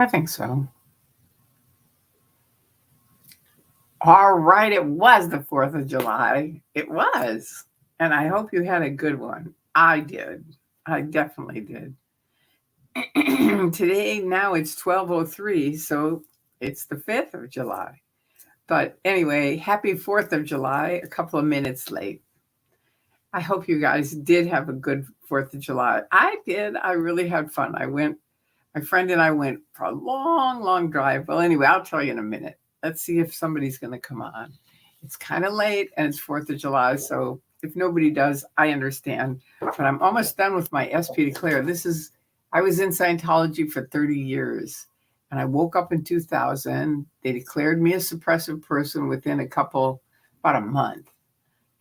I think so. All right, it was the 4th of July. It was. And I hope you had a good one. I did. I definitely did. Today, now it's 12:03, so it's the 5th of July. But anyway, happy 4th of July, a couple of minutes late. I hope you guys did have a good 4th of July. I did. I really had fun. My friend and I went for a long, long drive. Well, anyway, I'll tell you in a minute. Let's see if somebody's going to come on. It's kind of late and it's 4th of July. So if nobody does, I understand. But I'm almost done with my SP Declare. I was in Scientology for 30 years and I woke up in 2000. They declared me a suppressive person within about a month.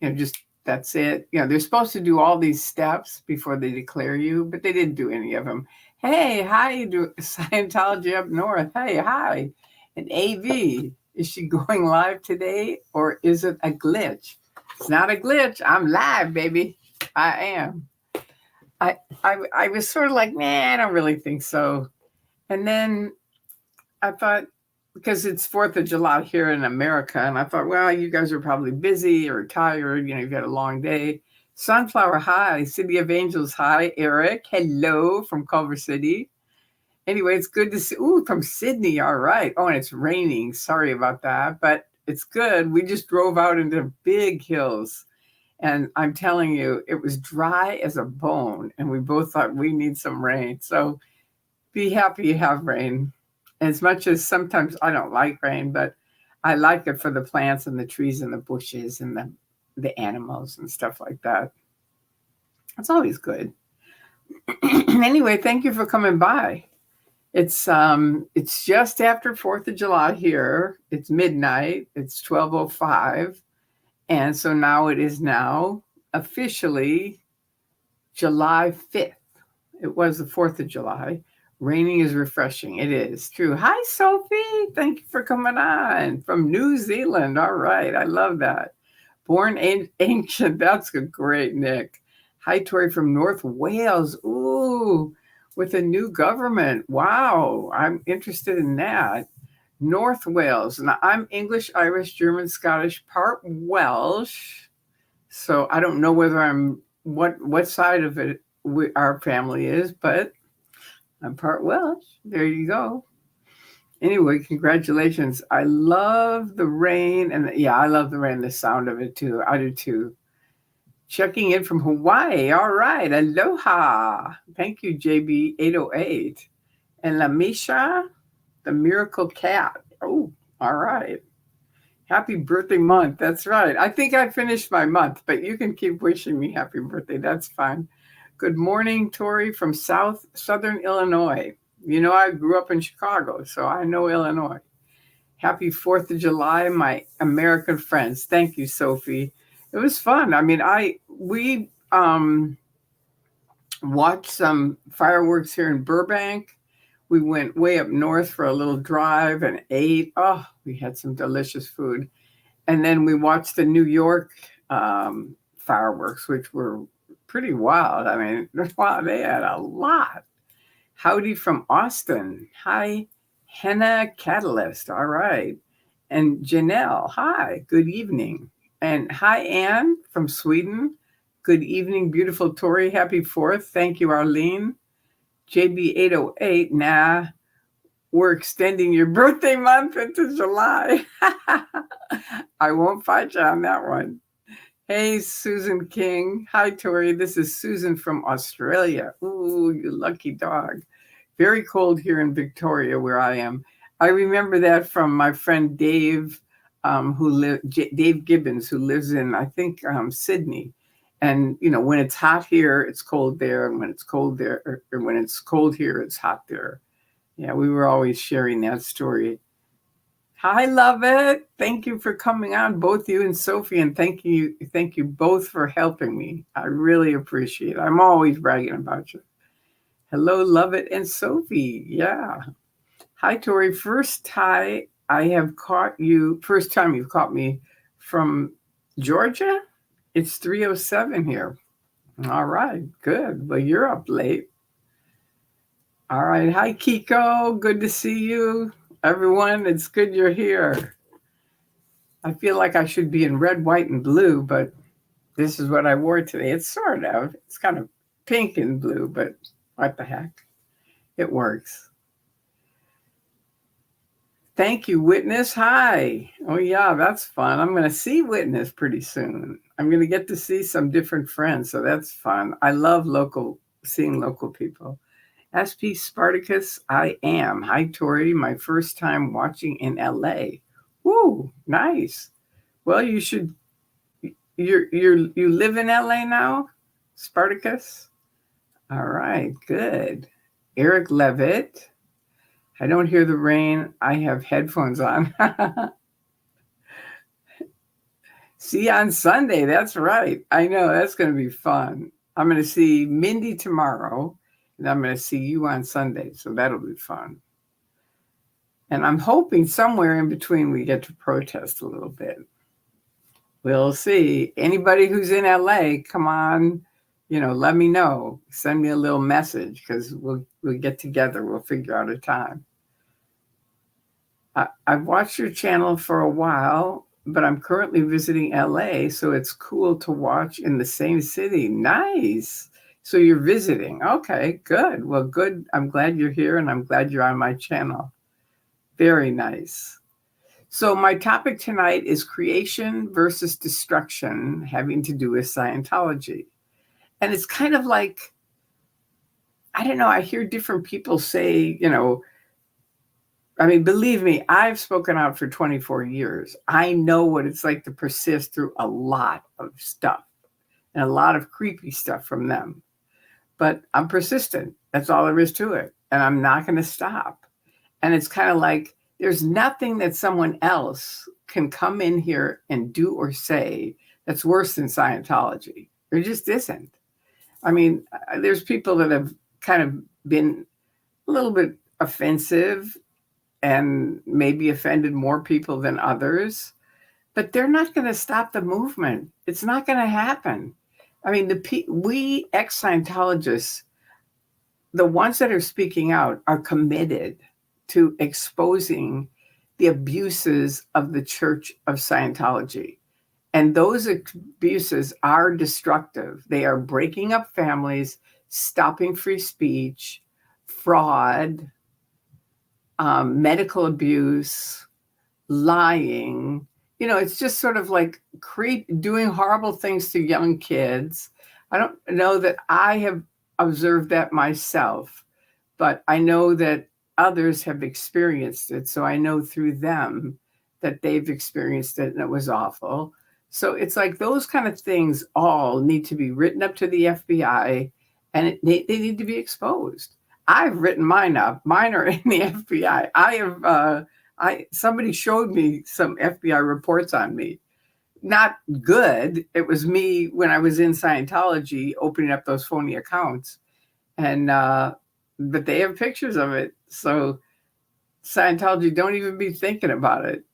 Just that's it. They're supposed to do all these steps before they declare you, but they didn't do any of them. Hey, hi, you do Scientology up north. Hey, hi. And AV, is she going live today or is it a glitch? It's not a glitch. I'm live, baby. I am. I was sort of like, nah, I don't really think so. And then I thought, because it's 4th of July here in America, and I thought, well, you guys are probably busy or tired. You've had a long day. Sunflower, hi. City of Angels, hi. Eric, hello from Culver City. Anyway, it's good to see. Ooh, from Sydney, all right. Oh, and it's raining. Sorry about that, but it's good. We just drove out into big hills, and I'm telling you, it was dry as a bone, and we both thought we need some rain. So be happy you have rain. As much as sometimes I don't like rain, but I like it for the plants and the trees and the bushes and the animals and stuff like that. It's always good. Anyway, thank you for coming by. It's just after 4th of July here. It's midnight. It's 12:05. And so now it is now officially July 5th. It was the 4th of July. Raining is refreshing. It is true. Hi, Sophie. Thank you for coming on from New Zealand. All right. I love that. Born ancient. That's a great nick. Hi, Tori from North Wales. Ooh, with a new government. Wow. I'm interested in that. North Wales. Now, I'm English, Irish, German, Scottish, part Welsh. So I don't know whether I'm what side of it our family is, but I'm part Welsh. There you go. Anyway, congratulations. I love the rain. And yeah, I love the rain, the sound of it too. I do too. Checking in from Hawaii. All right. Aloha. Thank you, JB808. And Lamisha, the miracle cat. Oh, all right. Happy birthday month. That's right. I think I finished my month, but you can keep wishing me happy birthday. That's fine. Good morning, Tori from Southern Illinois. I grew up in Chicago, so I know Illinois. Happy 4th of July, my American friends. Thank you, Sophie. It was fun. I mean, we watched some fireworks here in Burbank. We went way up north for a little drive and ate. Oh, we had some delicious food. And then we watched the New York fireworks, which were pretty wild. I mean, wow, they had a lot. Howdy from Austin. Hi, Henna Catalyst. All right. And Janelle. Hi, good evening. And hi, Anne from Sweden. Good evening, beautiful Tori. Happy 4th. Thank you, Arlene. JB808. Nah, we're extending your birthday month into July. I won't fight you on that one. Hey, Susan King. Hi, Tori. This is Susan from Australia. Ooh, you lucky dog. Very cold here in Victoria where I am. I remember that from my friend Dave, Dave Gibbons, who lives in, I think, Sydney. And, when it's hot here, it's cold there. And when it's cold there, or when it's cold here, it's hot there. Yeah, we were always sharing that story. Hi, love it. Thank you for coming on, both you and Sophie, and thank you both for helping me. I really appreciate it. I'm always bragging about you. Hello, love it, and Sophie. Yeah. Hi, Tori. First time you've caught me from Georgia. It's 3:07 here. All right, good. Well, you're up late. All right. Hi, Kiko. Good to see you. Everyone, it's good you're here. I feel like I should be in red, white, and blue, but this is what I wore today. It's sort of. It's kind of pink and blue, but what the heck? It works. Thank you, Witness. Hi. Oh, yeah, that's fun. I'm going to see Witness pretty soon. I'm going to get to see some different friends, so that's fun. I love seeing local people. SP Spartacus, I am. Hi, Tori. My first time watching in LA. Woo, nice. Well, you should. You live in LA now, Spartacus. All right, good. Eric Levitt. I don't hear the rain. I have headphones on. See you on Sunday. That's right. I know that's going to be fun. I'm going to see Mindy tomorrow, and I'm going to see you on Sunday. So that'll be fun. And I'm hoping somewhere in between we get to protest a little bit. We'll see. Anybody who's in LA, come on, let me know. Send me a little message because we'll get together. We'll figure out a time. I've watched your channel for a while, but I'm currently visiting LA, so it's cool to watch in the same city. Nice. So you're visiting. Okay, good. Well, good. I'm glad you're here, and I'm glad you're on my channel. Very nice. So my topic tonight is creation versus destruction, having to do with Scientology. And it's kind of like, I don't know, I hear different people say, believe me, I've spoken out for 24 years. I know what it's like to persist through a lot of stuff and a lot of creepy stuff from them. But I'm persistent. That's all there is to it. And I'm not going to stop. And it's kind of like, there's nothing that someone else can come in here and do or say that's worse than Scientology. There just isn't. There's people that have kind of been a little bit offensive and maybe offended more people than others, but they're not going to stop the movement. It's not going to happen. We ex-Scientologists, the ones that are speaking out, are committed to exposing the abuses of the Church of Scientology. And those abuses are destructive. They are breaking up families, stopping free speech, fraud, medical abuse, lying. It's just sort of like doing horrible things to young kids. I don't know that I have observed that myself, but I know that others have experienced it. So I know through them that they've experienced it and it was awful. So it's like those kind of things all need to be written up to the FBI and they need to be exposed. I've written mine up. Mine are in the FBI. Somebody showed me some FBI reports on me. Not good. It was me when I was in Scientology opening up those phony accounts. And but they have pictures of it. So Scientology, don't even be thinking about it.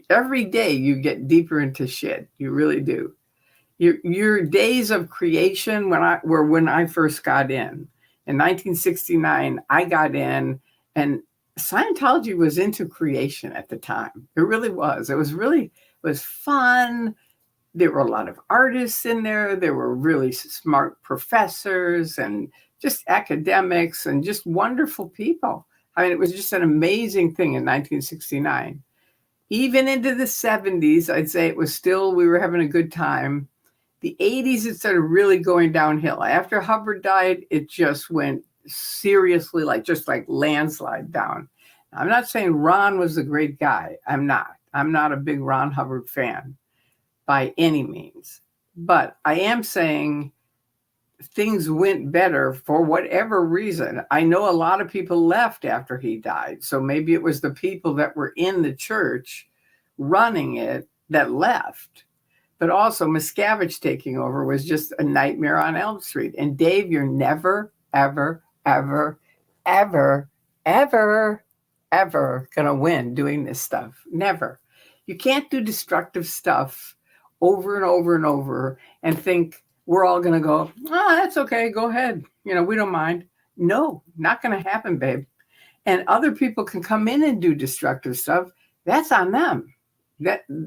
Every day you get deeper into shit. You really do. Your days of creation were when I first got in. In 1969, I got in, and Scientology was into creation at the time. It really was. It was fun. There were a lot of artists in there. There were really smart professors and just academics and just wonderful people. It was just an amazing thing in 1969. Even into the 70s, I'd say we were having a good time. The 80s, it started really going downhill. After Hubbard died, it just went seriously, just like landslide down. I'm not saying Ron was a great guy. I'm not. I'm not a big Ron Hubbard fan by any means. But I am saying things went better for whatever reason. I know a lot of people left after he died. So maybe it was the people that were in the church running it that left. But also Miscavige taking over was just a nightmare on Elm Street. And Dave, you're never, ever, ever, ever, ever, ever going to win doing this stuff. Never. You can't do destructive stuff over and over and over and think we're all going to go, that's okay. Go ahead. We don't mind. No, not going to happen, babe. And other people can come in and do destructive stuff. That's on them.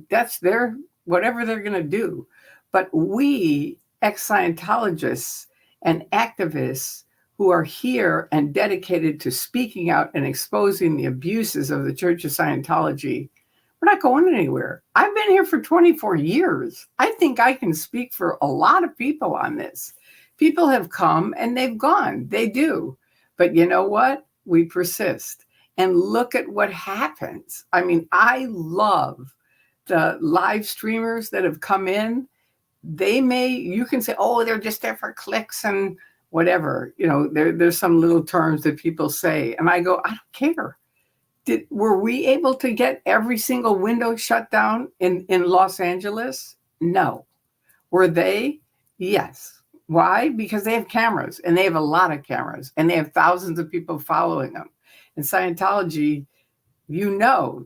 That's their whatever they're going to do. But we ex-Scientologists and activists who are here and dedicated to speaking out and exposing the abuses of the Church of Scientology, we're not going anywhere. I've been here for 24 years. I think I can speak for a lot of people on this. People have come and they've gone. They do. But you know what? We persist. And look at what happens. I mean, I love the live streamers that have come in. You can say, oh, they're just there for clicks and whatever. There's some little terms that people say. And I go, I don't care. Were we able to get every single window shut down in Los Angeles? No. Were they? Yes. Why? Because they have cameras, and they have a lot of cameras, and they have thousands of people following them. And Scientology, they're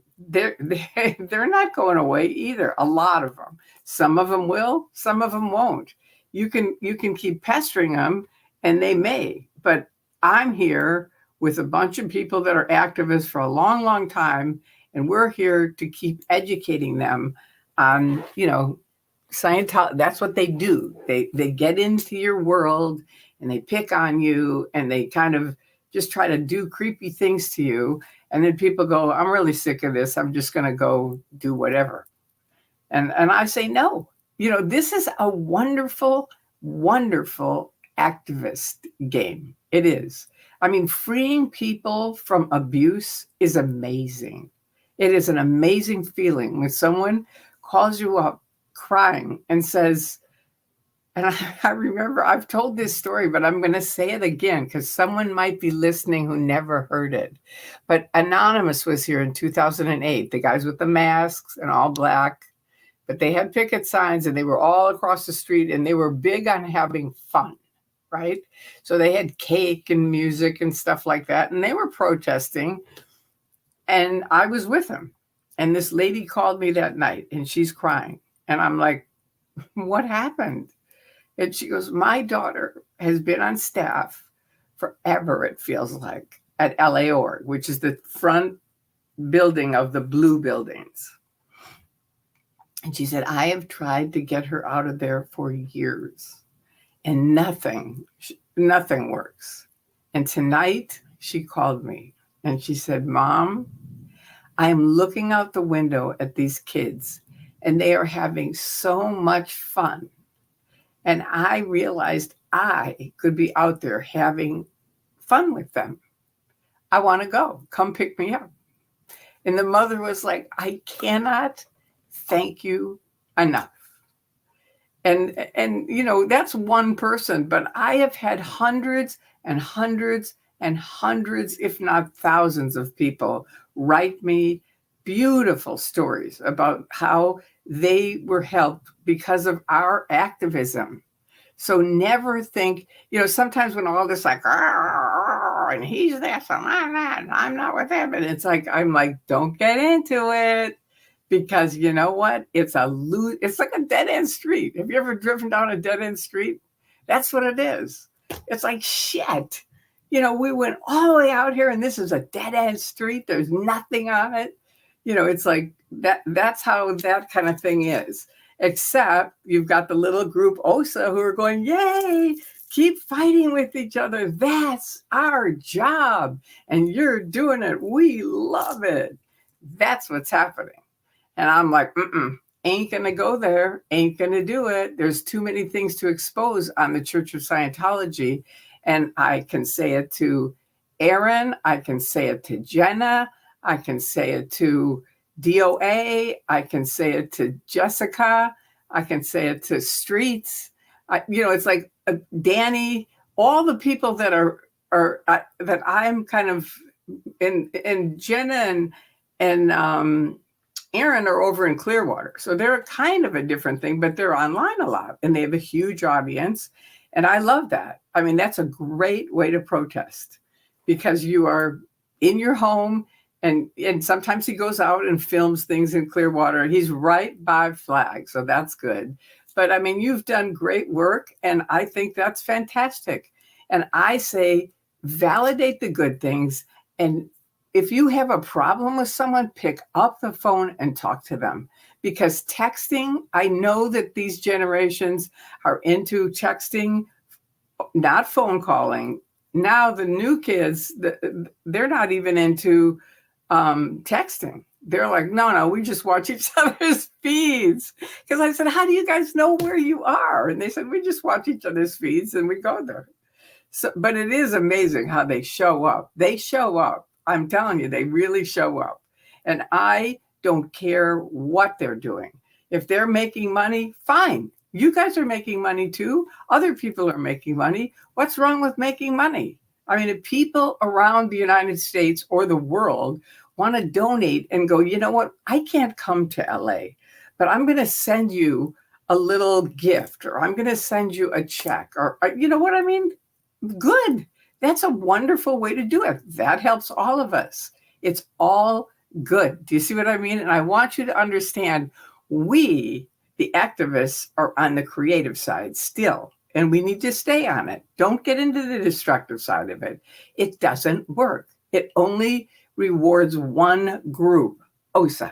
not going away either. A lot of them. Some of them will, some of them won't. You can keep pestering them, and they may. But I'm here with a bunch of people that are activists for a long, long time, and we're here to keep educating them on, Scientology. That's what they do. They get into your world and they pick on you and they kind of just try to do creepy things to you. And then people go, I'm really sick of this. I'm just going to go do whatever. And I say, no, this is a wonderful, wonderful activist game. It is. I mean, freeing people from abuse is amazing. It is an amazing feeling when someone calls you up crying and says, and I remember I've told this story, but I'm going to say it again because someone might be listening who never heard it. But Anonymous was here in 2008, the guys with the masks and all black, but they had picket signs and they were all across the street and they were big on having fun, right? So they had cake and music and stuff like that. And they were protesting and I was with them. And this lady called me that night and she's crying. And I'm like, what happened? And she goes, my daughter has been on staff forever, it feels like, at LA Org, which is the front building of the blue buildings. And she said, I have tried to get her out of there for years and nothing works. And tonight she called me and she said, Mom, I am looking out the window at these kids and they are having so much fun. And I realized I could be out there having fun with them. I want to go. Come pick me up. And the mother was like, I cannot thank you enough. And that's one person, but I have had hundreds and hundreds and hundreds, if not thousands of people write me beautiful stories about how they were helped because of our activism. So never think, sometimes when all this like, and he's this and I'm not with him. And it's like, I'm like, don't get into it because you know what? It's like a dead end street. Have you ever driven down a dead end street? That's what it is. It's like, shit. We went all the way out here and this is a dead end street. There's nothing on it. It's like that's how that kind of thing is. Except you've got the little group OSA who are going, yay, keep fighting with each other. That's our job. And you're doing it. We love it. That's what's happening. And I'm like, ain't going to go there. Ain't going to do it. There's too many things to expose on the Church of Scientology. And I can say it to Aaron. I can say it to Jenna. I can say it to DOA. I can say it to Jessica. I can say it to Streets. It's like Danny, all the people that are that I'm kind of, and Jenna and Aaron are over in Clearwater. So they're kind of a different thing, but they're online a lot and they have a huge audience. And I love that. I mean, that's a great way to protest because you are in your home. And sometimes he goes out and films things in Clearwater. He's right by Flag, so that's good. But I mean, you've done great work, and I think that's fantastic. And I say, validate the good things. And if you have a problem with someone, pick up the phone and talk to them. Because texting, I know that these generations are into texting, not phone calling. Now the new kids, they're not even into texting. They're like, no, we just watch each other's feeds. Because I said, how do you guys know where you are? And they said, we just watch each other's feeds and we go there. So, but it is amazing how they show up. They show up. I'm telling you, they really show up. And I don't care what they're doing. If they're making money, fine. You guys are making money too. Other people are making money. What's wrong with making money? I mean, if people around the United States or the world want to donate and go, you know what, I can't come to LA, but I'm going to send you a little gift, or I'm going to send you a check, or you know what I mean? Good. That's a wonderful way to do it. That helps all of us. It's all good. Do you see what I mean? And I want you to understand, we, the activists, are on the creative side still, and we need to stay on it. Don't get into the destructive side of it. It doesn't work. It only rewards one group, OSA.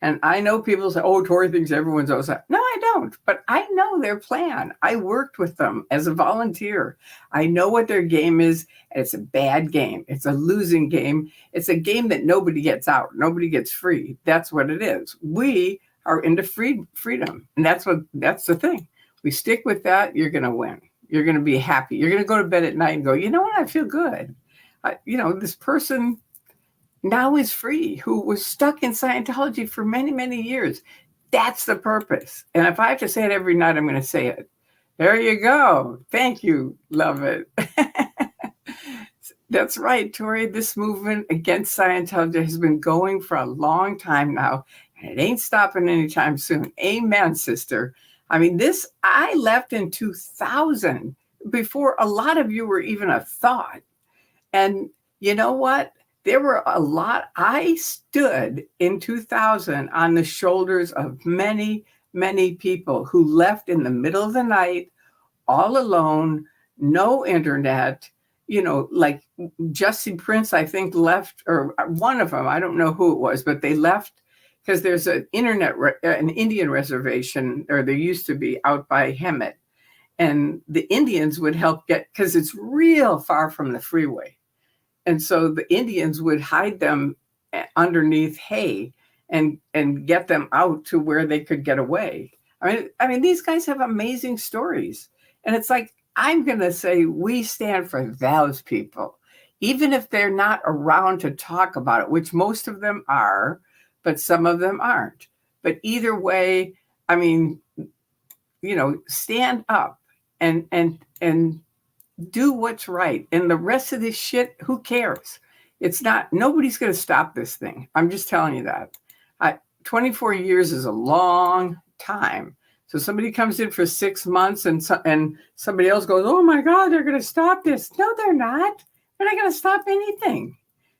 And I know people say, oh, Tori thinks everyone's OSA. No, I don't. But I know their plan. I worked with them as a volunteer. I know what their game is. And it's a bad game. It's a losing game. It's a game that nobody gets out. Nobody gets free. That's what it is. We are into freedom. And that's the thing. We stick with that, you're going to win. You're going to be happy. You're going to go to bed at night and go, you know what? I feel good. This person now is free, who was stuck in Scientology for many, many years. That's the purpose. And if I have to say it every night, I'm going to say it. There you go. Thank you. Love it. That's right, Tori. This movement against Scientology has been going for a long time now, and it ain't stopping anytime soon. Amen, sister. I mean, I left in 2000 before a lot of you were even a thought. And you know what? There were a lot. I stood in 2000 on the shoulders of many, many people who left in the middle of the night, all alone, no internet, like Jesse Prince, I think, left, or one of them, I don't know who it was, but they left because there's an Indian reservation, or there used to be, out by Hemet. And the Indians would help because it's real far from the freeway. And so the Indians would hide them underneath hay and get them out to where they could get away. I mean, these guys have amazing stories. And it's like, I'm going to say we stand for those people, even if they're not around to talk about it, which most of them are, but some of them aren't. But either way, I mean, stand up and do what's right. And the rest of this shit, who cares? Nobody's going to stop this thing. I'm just telling you that. 24 years is a long time. So somebody comes in for 6 months and somebody else goes, oh my God, they're going to stop this. No, they're not. They're not going to stop anything.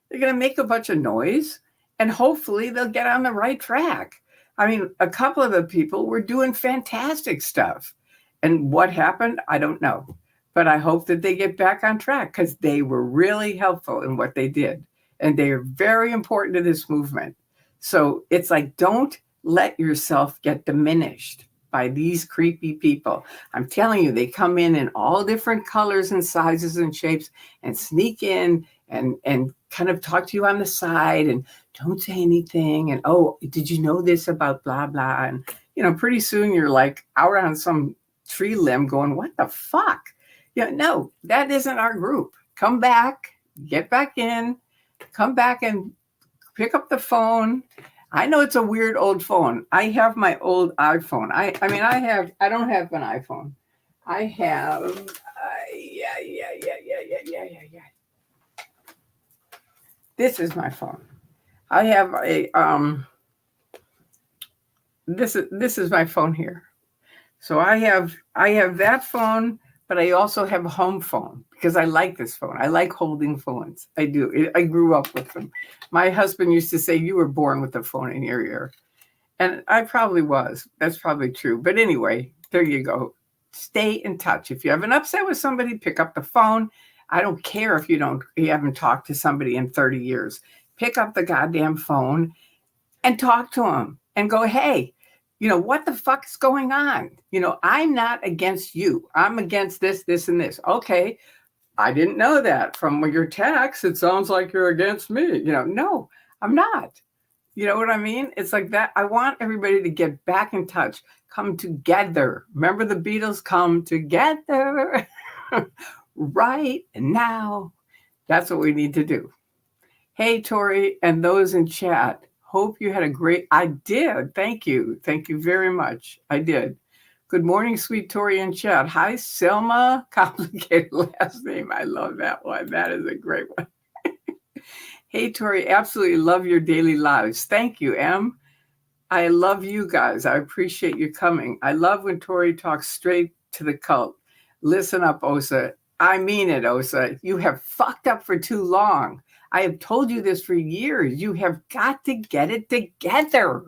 They're going to make a bunch of noise, and hopefully they'll get on the right track. I mean, a couple of the people were doing fantastic stuff. And what happened, I don't know. But I hope that they get back on track, because they were really helpful in what they did. And they are very important to this movement. So it's like, don't let yourself get diminished by these creepy people. I'm telling you, they come in all different colors and sizes and shapes, and sneak in and kind of talk to you on the side and don't say anything. And, oh, did you know this about blah, blah? And, pretty soon you're like out on some tree limb going, what the fuck? No, that isn't our group. Come back, get back in, come back and pick up the phone. I know it's a weird old phone. I have my old iPhone. I don't have an iPhone. I have, yeah. This is my phone. I have this is my phone here. So I have that phone, but I also have a home phone because I like this phone. I like holding phones. I do. I grew up with them. My husband used to say, you were born with a phone in your ear. And I probably was. That's probably true. But anyway, there you go. Stay in touch. If you have an upset with somebody, pick up the phone. I don't care if you haven't talked to somebody in 30 years. Pick up the goddamn phone and talk to them and go, hey, what the fuck is going on? I'm not against you. I'm against this, this, and this. Okay. I didn't know that from your text. It sounds like you're against me. No, I'm not. You know what I mean? It's like that. I want everybody to get back in touch, come together. Remember the Beatles, come together right now. That's what we need to do. Hey, Tori, and those in chat. Hope you had a great, I did. Thank you. Thank you very much. I did. Good morning, sweet Tori in chat. Hi, Selma. Complicated last name. I love that one. That is a great one. Hey, Tori, absolutely love your daily lives. Thank you, Em. I love you guys. I appreciate you coming. I love when Tori talks straight to the cult. Listen up, Osa. I mean it, Osa. You have fucked up for too long. I have told you this for years. You have got to get it together.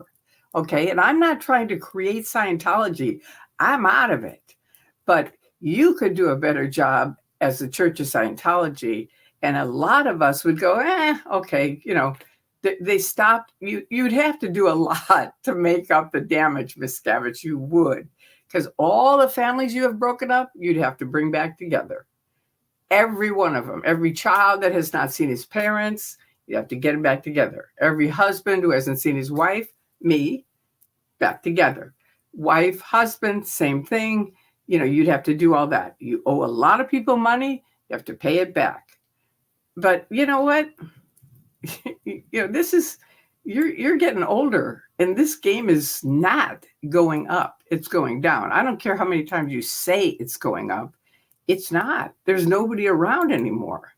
Okay? And I'm not trying to create Scientology. I'm out of it. But you could do a better job as the Church of Scientology. And a lot of us would go, okay, they stopped. You'd have to do a lot to make up the damage, Miss Scavage. You would. Because all the families you have broken up, you'd have to bring back together. Every one of them. Every child that has not seen his parents, you have to get them back together. Every husband who hasn't seen his wife, me, back together. Wife, husband, same thing. You'd have to do all that. You owe a lot of people money. You have to pay it back. But you know what? This is, you're getting older, and this game is not going up. It's going down. I don't care how many times you say it's going up. It's not. There's nobody around anymore.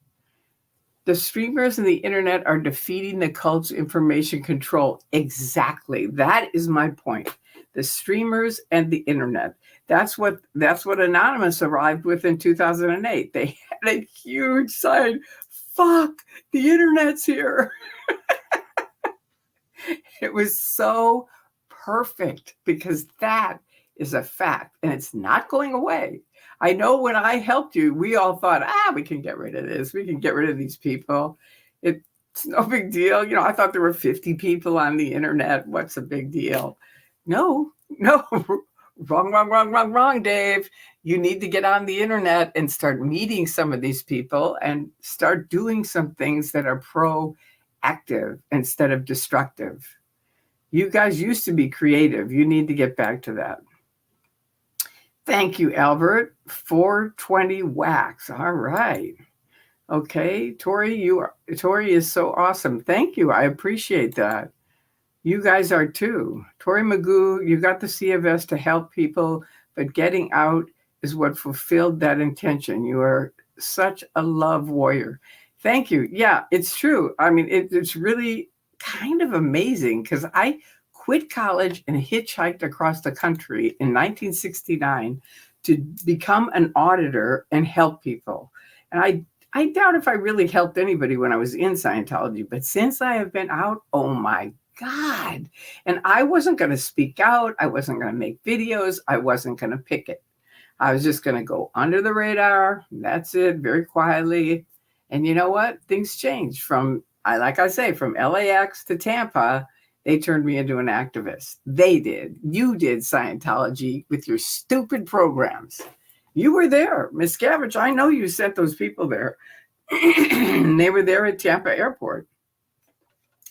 The streamers and the internet are defeating the cult's information control. Exactly. That is my point. The streamers and the internet. That's what Anonymous arrived with in 2008. They had a huge sign. Fuck, the internet's here. It was so perfect because that is a fact, and it's not going away. I know when I helped you, we all thought, we can get rid of this. We can get rid of these people. It's no big deal. I thought there were 50 people on the internet. What's a big deal? No. Wrong, Dave. You need to get on the internet and start meeting some of these people and start doing some things that are proactive instead of destructive. You guys used to be creative. You need to get back to that. Thank you, Albert. 420 wax. All right. Okay, Tori is so awesome. Thank you. I appreciate that. You guys are too. Tori Magoo, you got the CFS to help people, but getting out is what fulfilled that intention. You are such a love warrior. Thank you. Yeah, it's true. I mean, it's really kind of amazing because I quit college and hitchhiked across the country in 1969 to become an auditor and help people. And I doubt if I really helped anybody when I was in Scientology, but since I have been out, oh my God. And I wasn't going to speak out. I wasn't going to make videos. I wasn't going to pick it. I was just going to go under the radar. That's it, very quietly. And you know what? Things changed from LAX to Tampa. They turned me into an activist. They did. You did, Scientology, with your stupid programs. You were there. Miss Gavage, I know you sent those people there. They were there at Tampa Airport.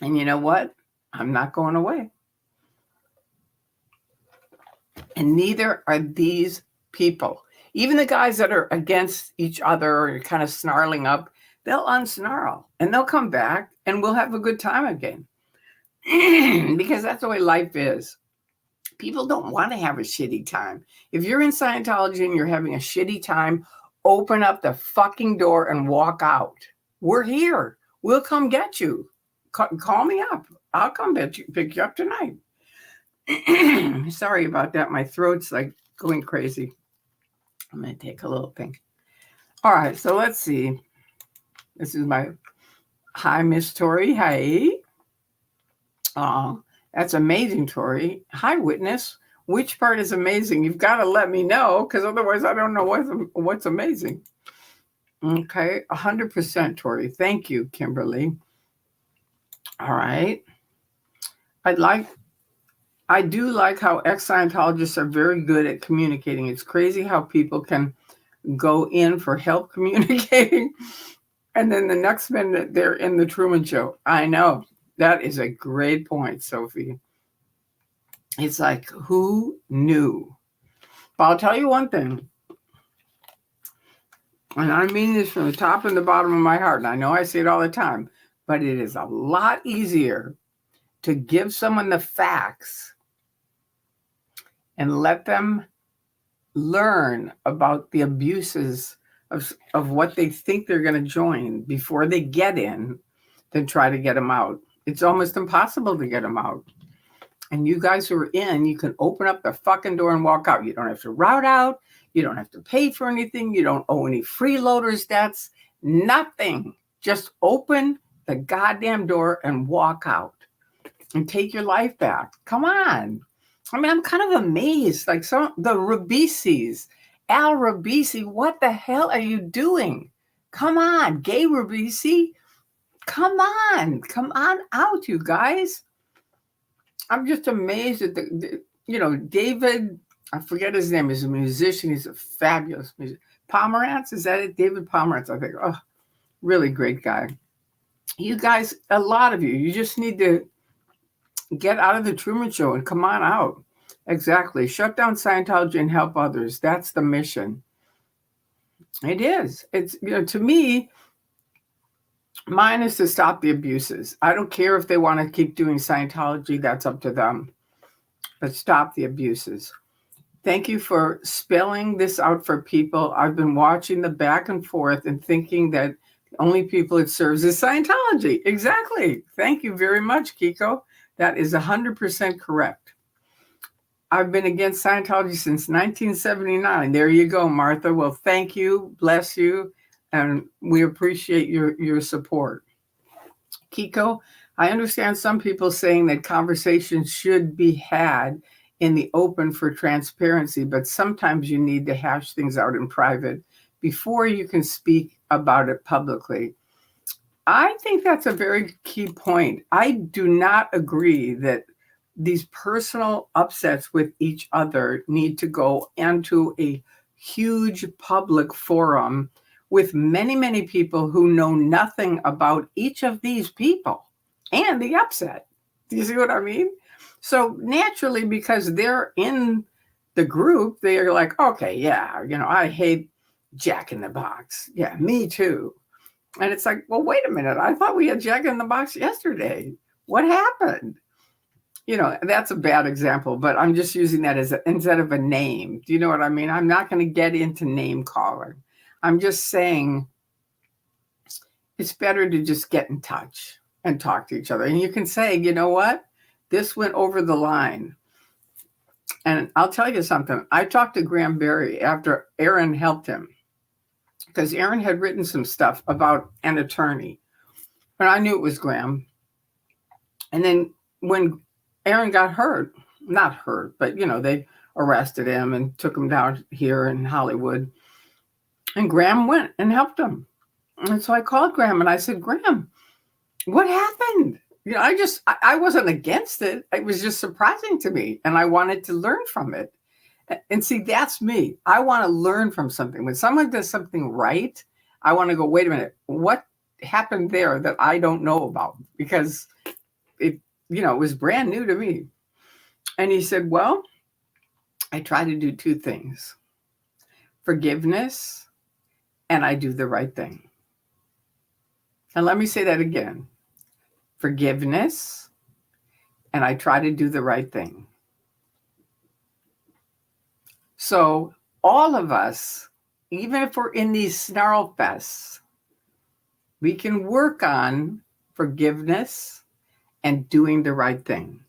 And you know what? I'm not going away. And neither are these people. Even the guys that are against each other or kind of snarling up, they'll unsnarl and they'll come back and we'll have a good time again. Because that's the way life is. People don't want to have a shitty time. If you're in Scientology and you're having a shitty time, open up the fucking door and walk out. We're here. We'll come get you. Call me up. I'll come pick you up tonight. Sorry about that. My throat's like going crazy. I'm going to take a little thing. All right. So let's see. This is my, hi, Miss Tori. Hi. Oh, that's amazing, Tori. Hi, witness. Which part is amazing? You've got to let me know because otherwise I don't know what's amazing. Okay, 100%, Tori. Thank you, Kimberly. All right. I do like how ex-Scientologists are very good at communicating. It's crazy how people can go in for help communicating, and then the next minute they're in the Truman Show. I know. That is a great point, Sophie. It's like, who knew? But I'll tell you one thing, and I mean this from the top and the bottom of my heart, and I know I say it all the time, but it is a lot easier to give someone the facts and let them learn about the abuses of what they think they're going to join before they get in than try to get them out. It's almost impossible to get them out. And you guys who are in, you can open up the fucking door and walk out. You don't have to route out. You don't have to pay for anything. You don't owe any freeloaders debts. Nothing. Just open the goddamn door and walk out and take your life back. Come on. I mean, I'm kind of amazed. Like the Rabisis, Al Rabisi, what the hell are you doing? Come on, gay Rabisi. Come on out, you guys. I'm just amazed at David, I forget his name, he's a musician, he's a fabulous musician. Pomerantz, is that it? David Pomerantz, I think. Oh, really great guy. You guys, a lot of you just need to get out of the Truman Show and come on out. Exactly. Shut down Scientology and help others. That's the mission. It is. It's, to me, mine is to stop the abuses. I don't care if they want to keep doing Scientology. That's up to them. But stop the abuses. Thank you for spelling this out for people. I've been watching the back and forth and thinking that the only people it serves is Scientology. Exactly. Thank you very much, Kiko. That is 100% correct. I've been against Scientology since 1979. There you go, Martha. Well, thank you. Bless you. And we appreciate your support. Kiko, I understand some people saying that conversations should be had in the open for transparency, but sometimes you need to hash things out in private before you can speak about it publicly. I think that's a very key point. I do not agree that these personal upsets with each other need to go into a huge public forum with many, many people who know nothing about each of these people and the upset. Do you see what I mean? So naturally, because they're in the group, they're like, okay, yeah, I hate Jack in the Box. Yeah, me too. And it's like, well, wait a minute. I thought we had Jack in the Box yesterday. What happened? That's a bad example, but I'm just using that as instead of a name. Do you know what I mean? I'm not going to get into name calling. I'm just saying it's better to just get in touch and talk to each other. And you can say, you know what? This went over the line. And I'll tell you something. I talked to Graham Berry after Aaron helped him because Aaron had written some stuff about an attorney. And I knew it was Graham. And then when Aaron got not hurt, but, they arrested him and took him down here in Hollywood. And Graham went and helped him. And so I called Graham and I said, Graham, what happened? I wasn't against it. It was just surprising to me. And I wanted to learn from it. And see, that's me. I want to learn from something. When someone does something right, I want to go, wait a minute, what happened there that I don't know about? Because it was brand new to me. And he said, well, I try to do two things: forgiveness, and I do the right thing. And let me say that again: forgiveness, and I try to do the right thing. So all of us, even if we're in these snarl fests, we can work on forgiveness and doing the right thing.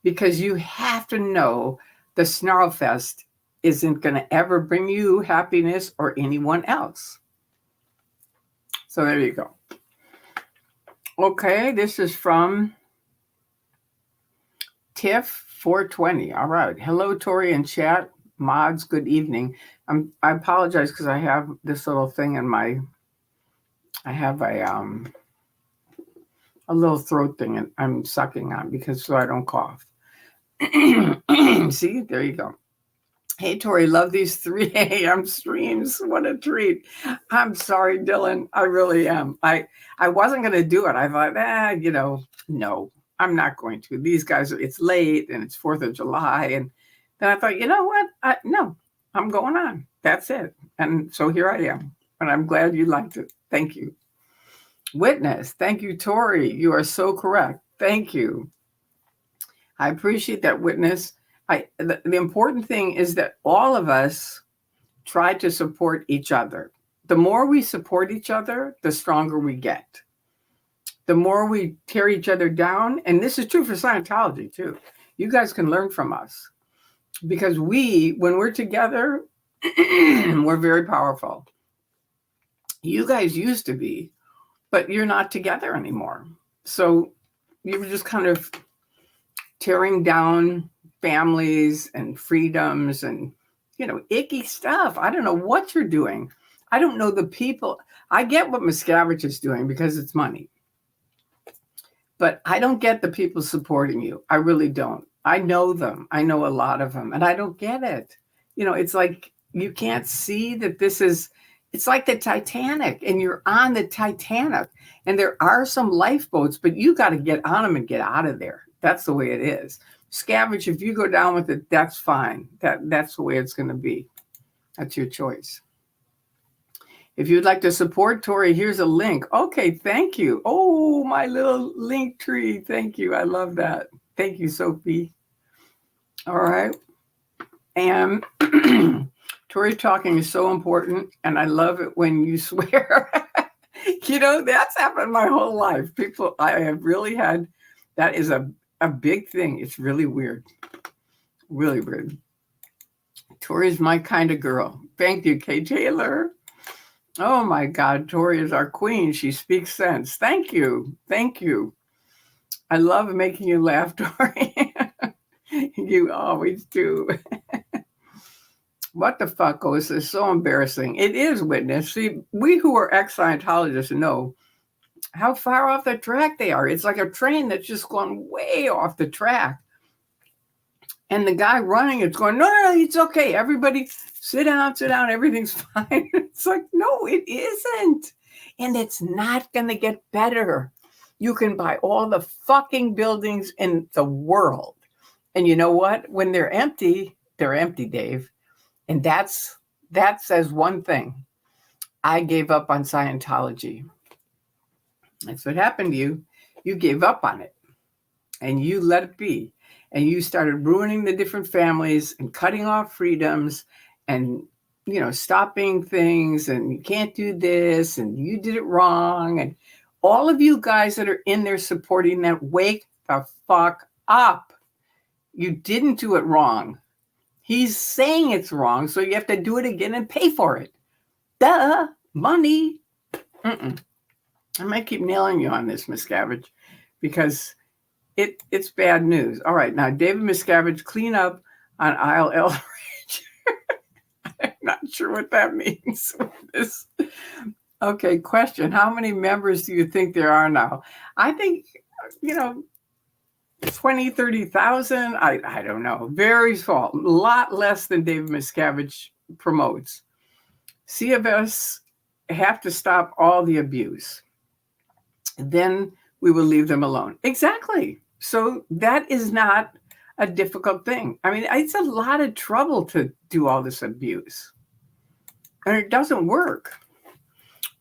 Because you have to know the snarl fest isn't going to ever bring you happiness or anyone else. So there you go. Okay, this is from Tiff 420. All right. Hello, Tori and chat. Mods, good evening. I apologize because I have this little thing in my I have a little throat thing and I'm sucking on because so I don't cough. See, there you go. Hey, Tori, love these 3 a.m. streams. What a treat. I'm sorry, Dylan. I really am. I wasn't going to do it. I thought, no, I'm not going to. These guys, it's late and it's 4th of July. And then I thought, you know what? No, I'm going on. That's it. And so here I am. And I'm glad you liked it. Thank you. Witness. Thank you, Tori. You are so correct. Thank you. I appreciate that, Witness. The important thing is that all of us try to support each other. The more we support each other, the stronger we get. The more we tear each other down, and this is true for Scientology too. You guys can learn from us because when we're together, we're very powerful. You guys used to be, but you're not together anymore. So you're just kind of tearing down families and freedoms and, icky stuff. I don't know what you're doing. I don't know the people. I get what Miscavige is doing because it's money. But I don't get the people supporting you. I really don't. I know them. I know a lot of them. And I don't get it. It's like you can't see that it's like the Titanic and you're on the Titanic. And there are some lifeboats, but you got to get on them and get out of there. That's the way it is. Scavenge, if you go down with it, that's fine. That's the way it's going to be. That's your choice. If you'd like to support Tori, here's a link. Okay, thank you. Oh, my little link tree. Thank you. I love that. Thank you, Sophie. All right. And Tori talking is so important, and I love it when you swear. That's happened my whole life. I have really had, that is a big thing. It's really weird. Really weird. Tori's my kind of girl. Thank you, Kay Taylor. Oh my God, Tori is our queen. She speaks sense. Thank you. Thank you. I love making you laugh, Tori. You always do. What the fuck, this is so embarrassing. It is, Witness. See, we who are ex-Scientologists know how far off the track they are. It's like a train that's just gone way off the track. And the guy running it's going, no, it's okay. Everybody sit down, everything's fine. It's like, no, it isn't. And it's not going to get better. You can buy all the fucking buildings in the world. And you know what? When they're empty, Dave. And that says one thing. I gave up on Scientology. That's what happened to you. You gave up on it. And you let it be. And you started ruining the different families and cutting off freedoms and, stopping things. And you can't do this. And you did it wrong. And all of you guys that are in there supporting that, wake the fuck up. You didn't do it wrong. He's saying it's wrong. So you have to do it again and pay for it. Duh. Money. I might keep nailing you on this, Miscavige, because it's bad news. All right, now David Miscavige, clean up on aisle L range. I'm not sure what that means. Okay, question. How many members do you think there are now? I think, 20, 30,000. I don't know. Very small. A lot less than David Miscavige promotes. C of S have to stop all the abuse. Then we will leave them alone. Exactly. So that is not a difficult thing. I mean, it's a lot of trouble to do all this abuse. And it doesn't work.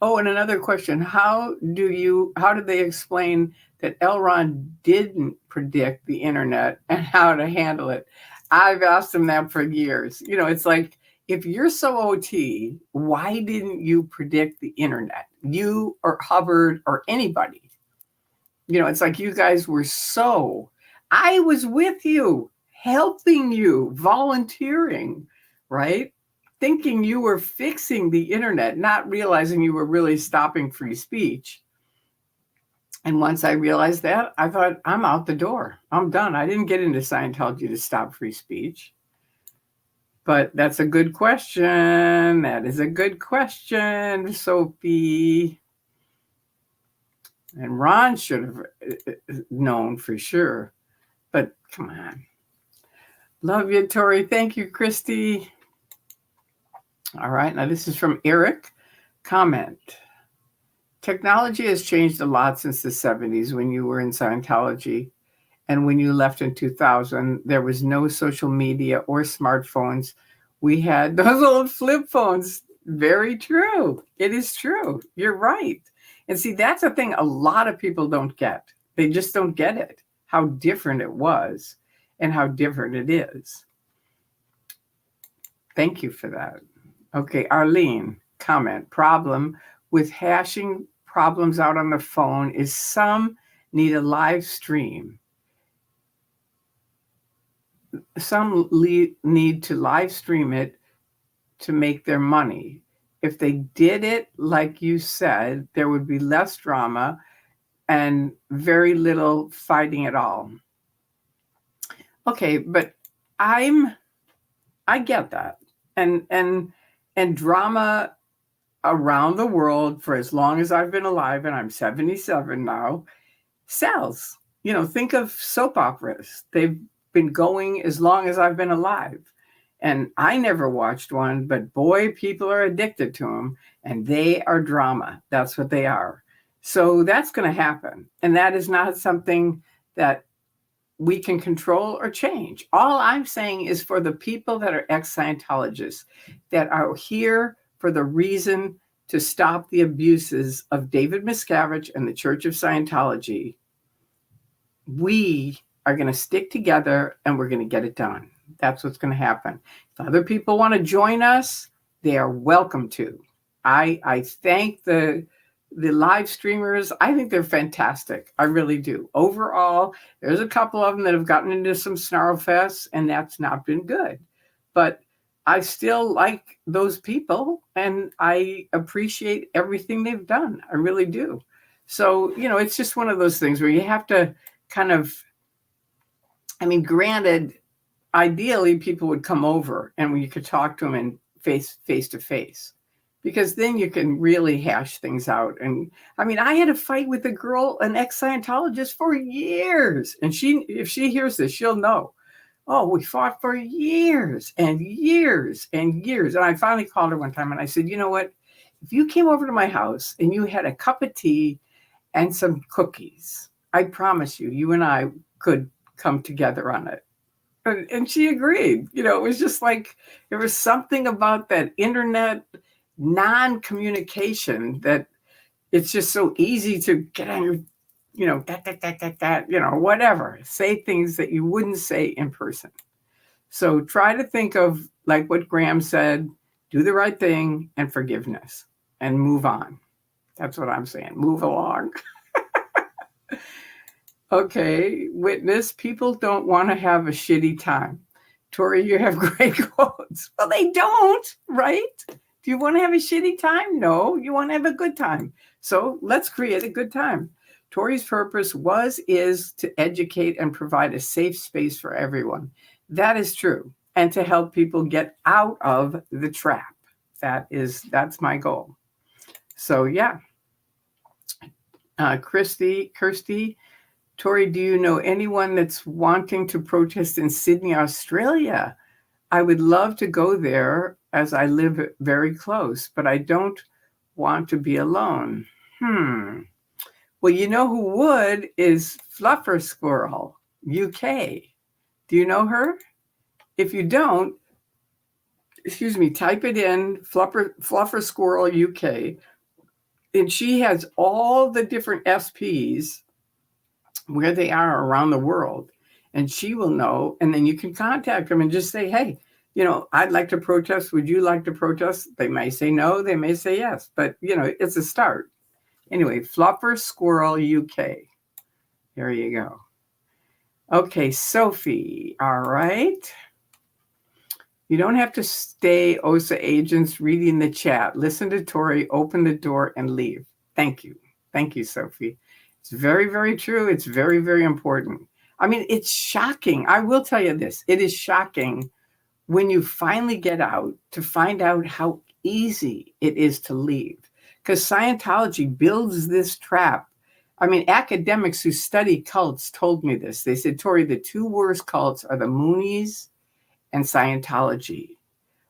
Oh, and another question. How do they explain that L. Ron didn't predict the internet and how to handle it? I've asked them that for years. It's like, if you're so OT, why didn't you predict the internet? You or Hubbard or anybody. It's like you guys were I was with you, helping you, volunteering, right? Thinking you were fixing the internet, not realizing you were really stopping free speech. And once I realized that, I thought, I'm out the door. I'm done. I didn't get into Scientology to stop free speech. But that's a good question. That is a good question, Sophie. And Ron should have known for sure. But come on. Love you, Tori. Thank you, Christy. All right. Now, this is from Eric. Comment. Technology has changed a lot since the 70s when you were in Scientology. And when you left in 2000, there was no social media or smartphones. We had those old flip phones. Very true. It is true. You're right. And see, that's a thing a lot of people don't get. They just don't get it, how different it was and how different it is. Thank you for that. Okay, Arlene, comment. Problem with hashing problems out on the phone is some need a live stream. Some need to live stream it to make their money. If they did it like you said, there would be less drama and very little fighting at all. Okay, but I get that. And drama around the world for as long as I've been alive, and I'm 77 now, sells. You know, think of soap operas. They've been going as long as I've been alive. And I never watched one, but boy, people are addicted to them, and they are drama. That's what they are. So that's going to happen. And that is not something that we can control or change. All I'm saying is for the people that are ex-Scientologists that are here for the reason to stop the abuses of David Miscavige and the Church of Scientology, we are going to stick together and we're going to get it done. That's what's going to happen. If other people want to join us, they are welcome to. I thank the live streamers. I think they're fantastic. I really do. Overall, there's a couple of them that have gotten into some snarl fests, and that's not been good. But I still like those people, and I appreciate everything they've done. I really do. So, you know, it's just one of those things where you have to kind of, I mean, granted, ideally people would come over and we could talk to them in face to face, because then you can really hash things out. And I mean, I had a fight with a girl, an ex-Scientologist, for years. And if she hears this, she'll know. Oh, we fought for years and years and years. And I finally called her one time and I said, you know what? If you came over to my house and you had a cup of tea and some cookies, I promise you, you and I could come together on it. And she agreed. You know, it was just like, there was something about that internet non-communication that it's just so easy to get on your, you know, whatever, say things that you wouldn't say in person. So try to think of, like what Graham said, do the right thing and forgiveness and move on. That's what I'm saying. Move along. Okay, witness, people don't want to have a shitty time. Tori, you have great quotes. Well, they don't, right? Do you want to have a shitty time? No, you want to have a good time. So let's create a good time. Tori's purpose is to educate and provide a safe space for everyone. That is true. And to help people get out of the trap. That's my goal. So yeah. Kirsty, Tori, do you know anyone that's wanting to protest in Sydney, Australia? I would love to go there as I live very close, but I don't want to be alone. Well, you know who would is Fluffer Squirrel, UK. Do you know her? If you don't, type it in, Fluffer Squirrel, UK. And she has all the different SPs where they are around the world. And she will know. And then you can contact them and just say, hey, you know, I'd like to protest. Would you like to protest? They may say no, they may say yes, but you know, it's a start. Anyway, Fluffer Squirrel UK. There you go. Okay, Sophie. All right. You don't have to stay, OSA agents, reading the chat. Listen to Tori, open the door and leave. Thank you. Thank you, Sophie. It's very, very true. It's very, very important. I mean, it's shocking. I will tell you this. It is shocking when you finally get out to find out how easy it is to leave. Because Scientology builds this trap I mean, academics who study cults told me this. They said, Tori, the two worst cults are the Moonies and Scientology.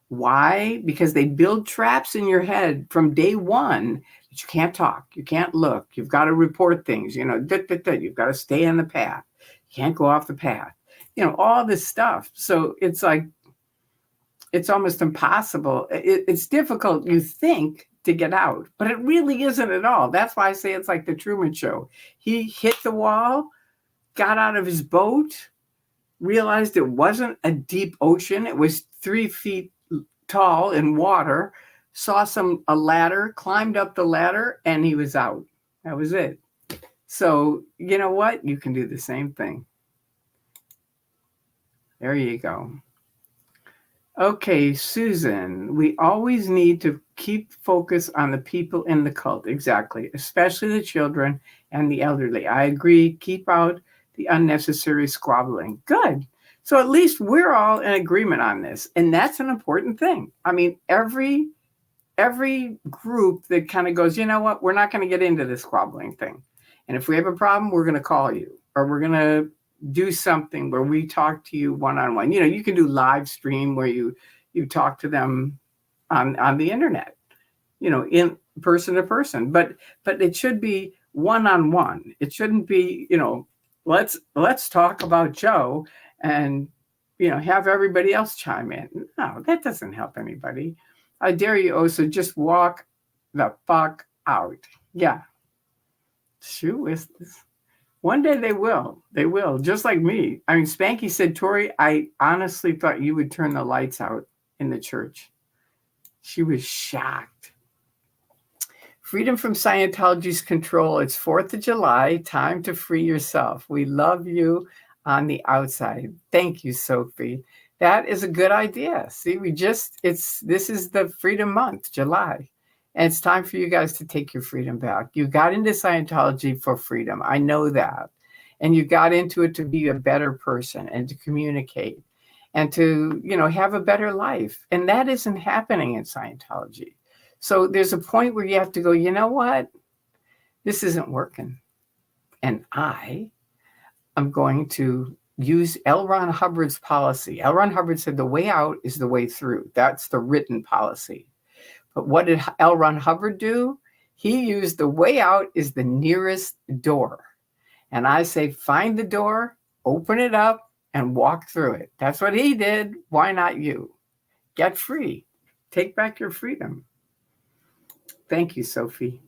Why? Because they build traps in your head from day one that you can't talk, you can't look, you've got to report things, you've got to stay on the path, you can't go off the path, all this stuff. So it's like, it's almost impossible. It's difficult, you think, to get out, but it really isn't at all. That's why I say it's like the Truman Show. He hit the wall, got out of his boat, realized it wasn't a deep ocean. It was 3 feet tall in water, saw a ladder, climbed up the ladder, and he was out. That was it. So you know what? You can do the same thing. There you go. Okay, Susan, we always need to keep focus on the people in the cult. Exactly. Especially the children and the elderly. I agree. Keep out the unnecessary squabbling. Good. So at least we're all in agreement on this. And that's an important thing. I mean, every group that kind of goes, you know what, we're not going to get into this squabbling thing. And if we have a problem, we're going to call you, or we're going to do something where we talk to you one-on-one. You can do live stream where you talk to them on the internet, in person to person, but it should be one-on-one. It shouldn't be, let's talk about Joe and, have everybody else chime in. No, that doesn't help anybody. I dare you also just walk the fuck out. Yeah. Shoot, is this? One day they will. They will, just like me. I mean, Spanky said, Tori, I honestly thought you would turn the lights out in the church. She was shocked. Freedom from Scientology's control. It's 4th of July. Time to free yourself. We love you on the outside. Thank you, Sophie. That is a good idea. See, this is the Freedom Month, July. And it's time for you guys to take your freedom back. You got into Scientology for freedom. I know that. And you got into it to be a better person and to communicate and to, have a better life. And that isn't happening in Scientology. So there's a point where you have to go, you know what? This isn't working. And I am going to use L. Ron Hubbard's policy. L. Ron Hubbard said the way out is the way through. That's the written policy. But what did L. Ron Hubbard do? He used the way out is the nearest door. And I say, find the door, open it up, and walk through it. That's what he did. Why not you? Get free. Take back your freedom. Thank you, Sophie.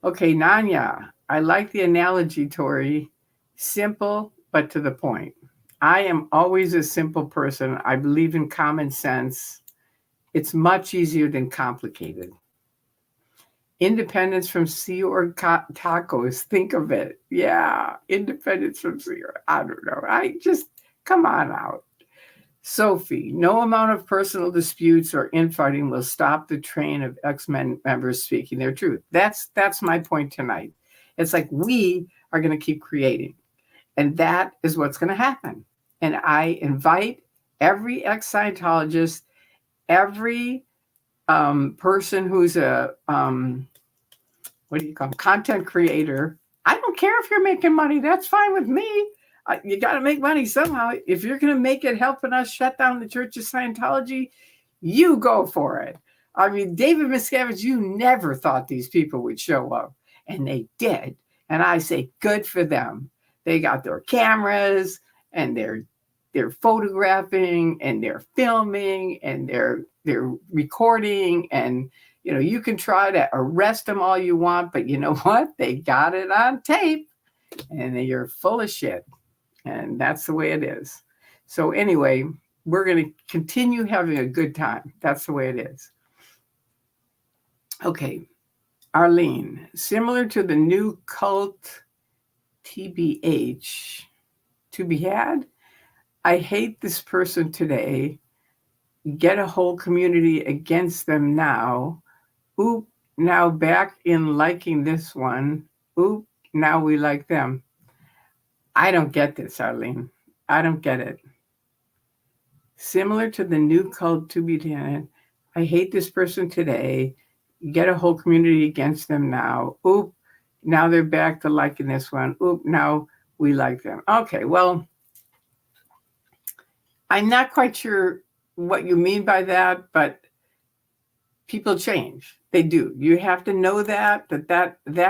Okay, Nanya, I like the analogy, Tori. Simple, but to the point. I am always a simple person. I believe in common sense. It's much easier than complicated. Independence from Sea Org tacos. Think of it. Yeah, independence from Sea Org. I don't know. Come on out. Sophie, no amount of personal disputes or infighting will stop the train of X-Men members speaking their truth. That's my point tonight. It's like we are going to keep creating. And that is what's going to happen. And I invite every ex-Scientologist, every person who's a content creator. I don't care if you're making money. That's fine with me. You got to make money somehow. If you're going to make it helping us shut down the Church of Scientology, you go for it. I mean, David Miscavige, you never thought these people would show up, and they did. And I say, good for them. They got their cameras, and they're photographing, and they're filming, and they're recording, and you can try to arrest them all you want, but you know what? They got it on tape, and you're full of shit, and that's the way it is. So anyway, we're going to continue having a good time. That's the way it is. Okay, Arlene, similar to the new cult TBH, to be had. I hate this person today. Get a whole community against them now. Oop, now back in liking this one. Oop, now we like them. I don't get this, Arlene. I don't get it. Similar to the new cult to be had. I hate this person today. Get a whole community against them now. Oop, Now they're back to liking this one. Oop, now we like them. Okay, well, I'm not quite sure what you mean by that, but people change. They do. You have to know that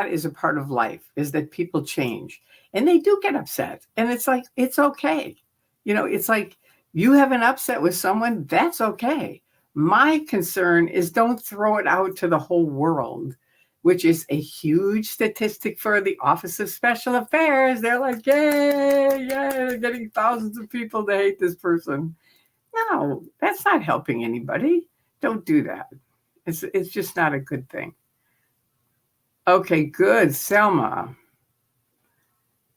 is a part of life, is that people change. And they do get upset. And it's like, it's okay. It's like you have an upset with someone, that's okay. My concern is don't throw it out to the whole world, which is a huge statistic for the Office of Special Affairs. They're like, yay, they're getting thousands of people to hate this person. No, that's not helping anybody. Don't do that. It's just not a good thing. Okay, good. Selma.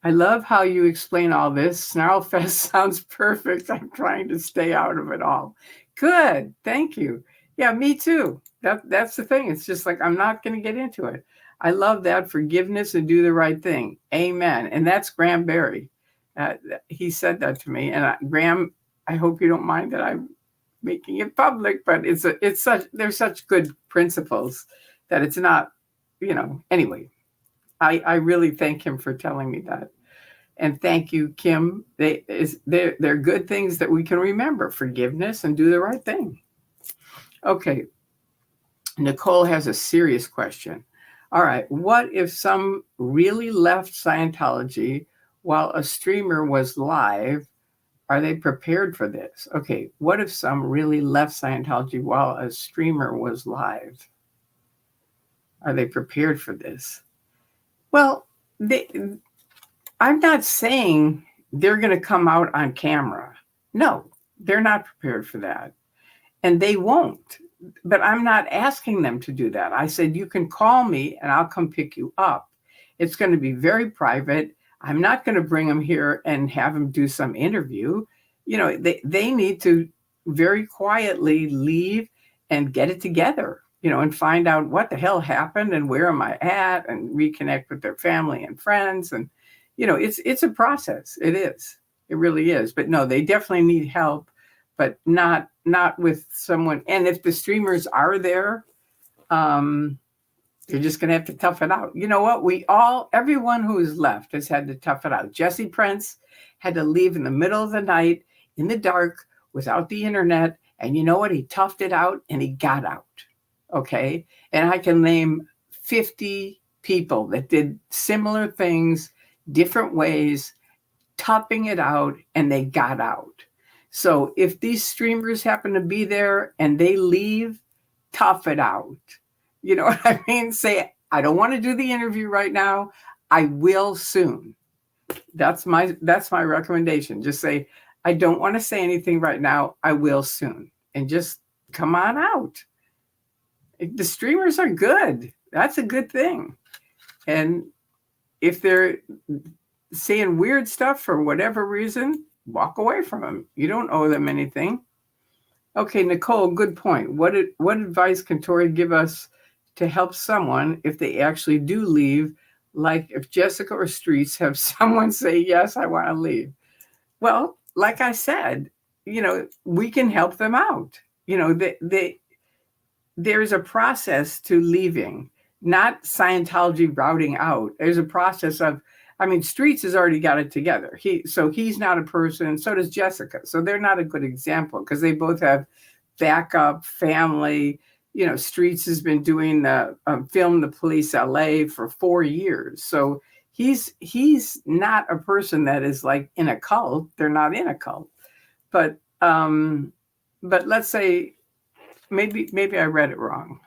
I love how you explain all this. Snarlfest sounds perfect. I'm trying to stay out of it all. Good. Thank you. Yeah, me too. That's the thing. It's just like, I'm not going to get into it. I love that. Forgiveness and do the right thing. Amen. And that's Graham Berry. He said that to me. And Graham, I hope you don't mind that I'm making it public, but there's such good principles that it's not, anyway. I really thank him for telling me that. And thank you, Kim. They're good things that we can remember. Forgiveness and do the right thing. Okay. Nicole has a serious question. All right. What if some really left Scientology while a streamer was live? Are they prepared for this? Okay. What if some really left Scientology while a streamer was live? Are they prepared for this? Well, I'm not saying they're going to come out on camera. No, they're not prepared for that. And they won't. But I'm not asking them to do that. I said, you can call me and I'll come pick you up. It's going to be very private. I'm not going to bring them here and have them do some interview. They need to very quietly leave and get it together, and find out what the hell happened and where am I at, and reconnect with their family and friends. And, it's a process. It is. It really is. But no, they definitely need help, but not with someone. And if the streamers are there, you're just going to have to tough it out. You know what? Everyone who is left has had to tough it out. Jesse Prince had to leave in the middle of the night in the dark without the internet. And you know what? He toughed it out and he got out. Okay. And I can name 50 people that did similar things, different ways, toughing it out, and they got out. So if these streamers happen to be there and they leave, tough it out. You know what I mean? Say, I don't want to do the interview right now. I will soon. That's my recommendation. Just say, I don't want to say anything right now. I will soon. And just come on out. The streamers are good. That's a good thing. And if they're saying weird stuff for whatever reason, walk away from them. You don't owe them anything. Okay, Nicole, good point. What advice can Tori give us to help someone if they actually do leave? Like if Jessica or Streets have someone say, yes, I want to leave. Well, like I said, we can help them out. There's a process to leaving, not Scientology routing out. There's a process of, Streets has already got it together. He's not a person. So does Jessica. So they're not a good example because they both have backup family. Streets has been doing the film The Police LA for 4 years. So he's not a person that is like in a cult. They're not in a cult. But let's say maybe I read it wrong.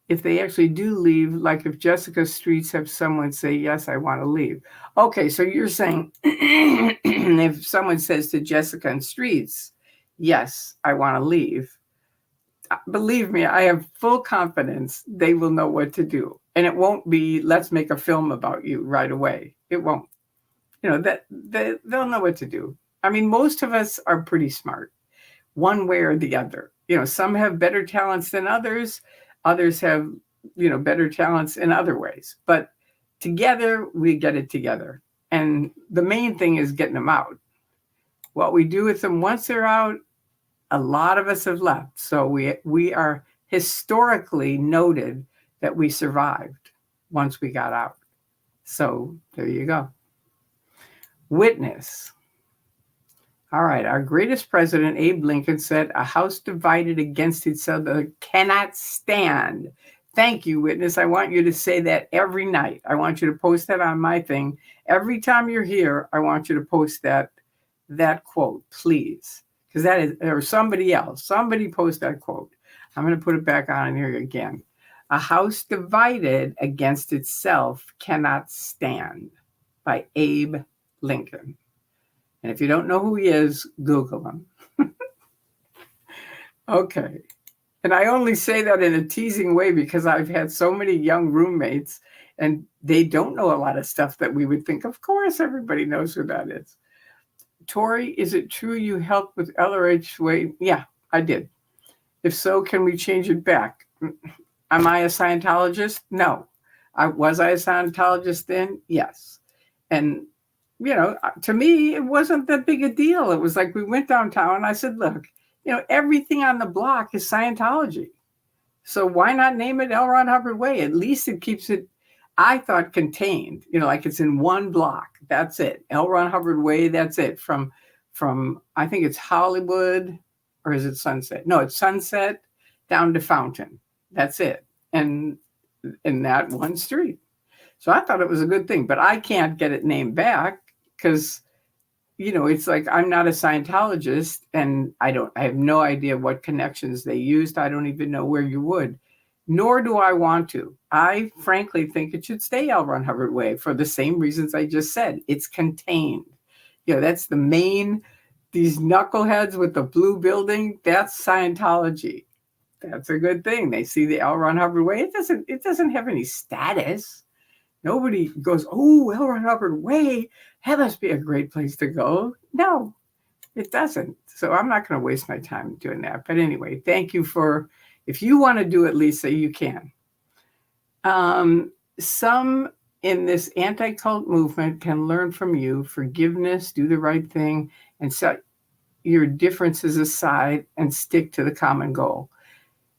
If they actually do leave, like if Jessica Streets have someone say, yes, I want to leave. Okay, so you're saying if someone says to Jessica and Streets, yes, I want to leave, believe me, I have full confidence they will know what to do. And it won't be, let's make a film about you right away. It won't. That they'll know what to do. Most of us are pretty smart, one way or the other. Some have better talents than others. Others have, better talents in other ways. But together, we get it together. And the main thing is getting them out. What we do with them once they're out, a lot of us have left. So we are historically noted that we survived. once we got out. So there you go. Witness. All right. Our greatest president, Abe Lincoln, said, a house divided against itself cannot stand. Thank you, Witness. I want you to say that every night. I want you to post that on my thing. Every time you're here, I want you to post that quote, please. Because that is, or somebody else, somebody post that quote. I'm going to put it back on here again. A house divided against itself cannot stand, by Abe Lincoln. And if you don't know who he is, Google him. Okay. And I only say that in a teasing way because I've had so many young roommates and they don't know a lot of stuff that we would think, of course, everybody knows who that is. Tori, is it true you helped with LRH way? Yeah, I did. If so, can we change it back? Am I a Scientologist? No. Was I a Scientologist then? Yes. And, to me, it wasn't that big a deal. It was like we went downtown and I said, look, everything on the block is Scientology. So why not name it L. Ron Hubbard Way? At least it keeps it, I thought, contained, like it's in one block. That's it. L. Ron Hubbard Way, that's it. From I think it's Hollywood, or is it Sunset? No, it's Sunset down to Fountain. That's it. And in that one street. So I thought it was a good thing, but I can't get it named back because, it's like I'm not a Scientologist and I have no idea what connections they used. I don't even know where you would, nor do I want to. I frankly think it should stay L. Ron Hubbard Way for the same reasons I just said. It's contained. That's the main, these knuckleheads with the blue building, that's Scientology. That's a good thing. They see the L. Ron Hubbard Way. It doesn't have any status. Nobody goes, oh, L. Ron Hubbard Way, that must be a great place to go. No, it doesn't. So I'm not going to waste my time doing that. But anyway, thank you if you want to do it, Lisa, you can. Some in this anti-cult movement can learn from you forgiveness, do the right thing, and set your differences aside and stick to the common goal.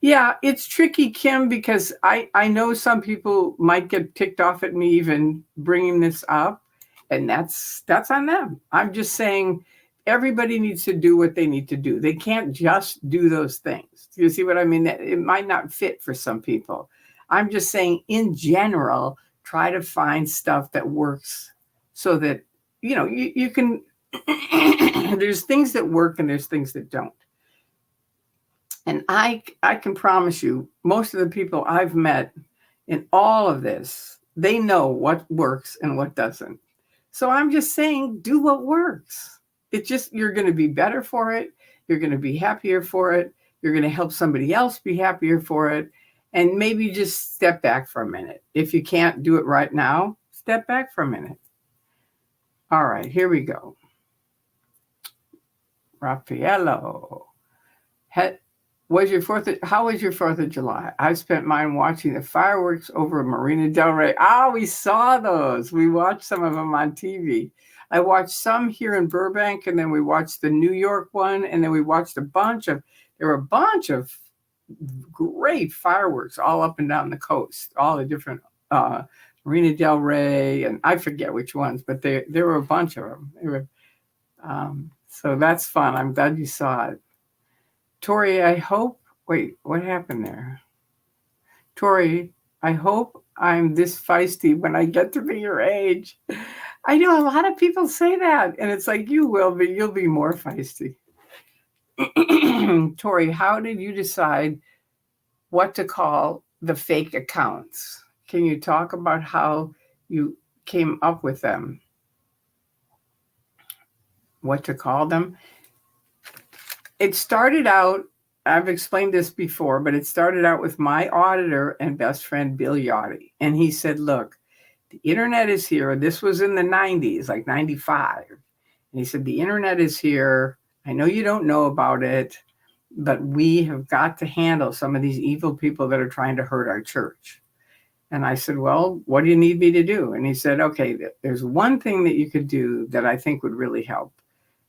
Yeah, it's tricky, Kim, because I know some people might get ticked off at me even bringing this up, and that's on them. I'm just saying everybody needs to do what they need to do. They can't just do those things. Do you see what I mean? It might not fit for some people. I'm just saying in general, try to find stuff that works so that, you can, there's things that work and there's things that don't. And I can promise you, most of the people I've met in all of this, they know what works and what doesn't. So I'm just saying, do what works. You're going to be better for it. You're going to be happier for it. You're going to help somebody else be happier for it. And maybe just step back for a minute. If you can't do it right now, step back for a minute. All right, here we go. Raffaello. How was your 4th of July? I spent mine watching the fireworks over Marina Del Rey. We saw those. We watched some of them on TV. I watched some here in Burbank, and then we watched the New York one, and then we watched there were a bunch of great fireworks all up and down the coast, all the different Marina Del Rey, and I forget which ones, but there were a bunch of them. So that's fun. I'm glad you saw it. Tori, wait, what happened there? Tori, I hope I'm this feisty when I get to be your age. I know a lot of people say that, and it's like, you will be, you'll be more feisty. Tori, how did you decide what to call the fake accounts? Can you talk about how you came up with them? What to call them? It started out, I've explained this before, but it started out with my auditor and best friend, Bill Yachty. And he said, look, the internet is here. This was in the 90s, like 95. And he said, the internet is here. I know you don't know about it, but we have got to handle some of these evil people that are trying to hurt our church. And I said, well, what do you need me to do? And he said, okay, there's one thing that you could do that I think would really help.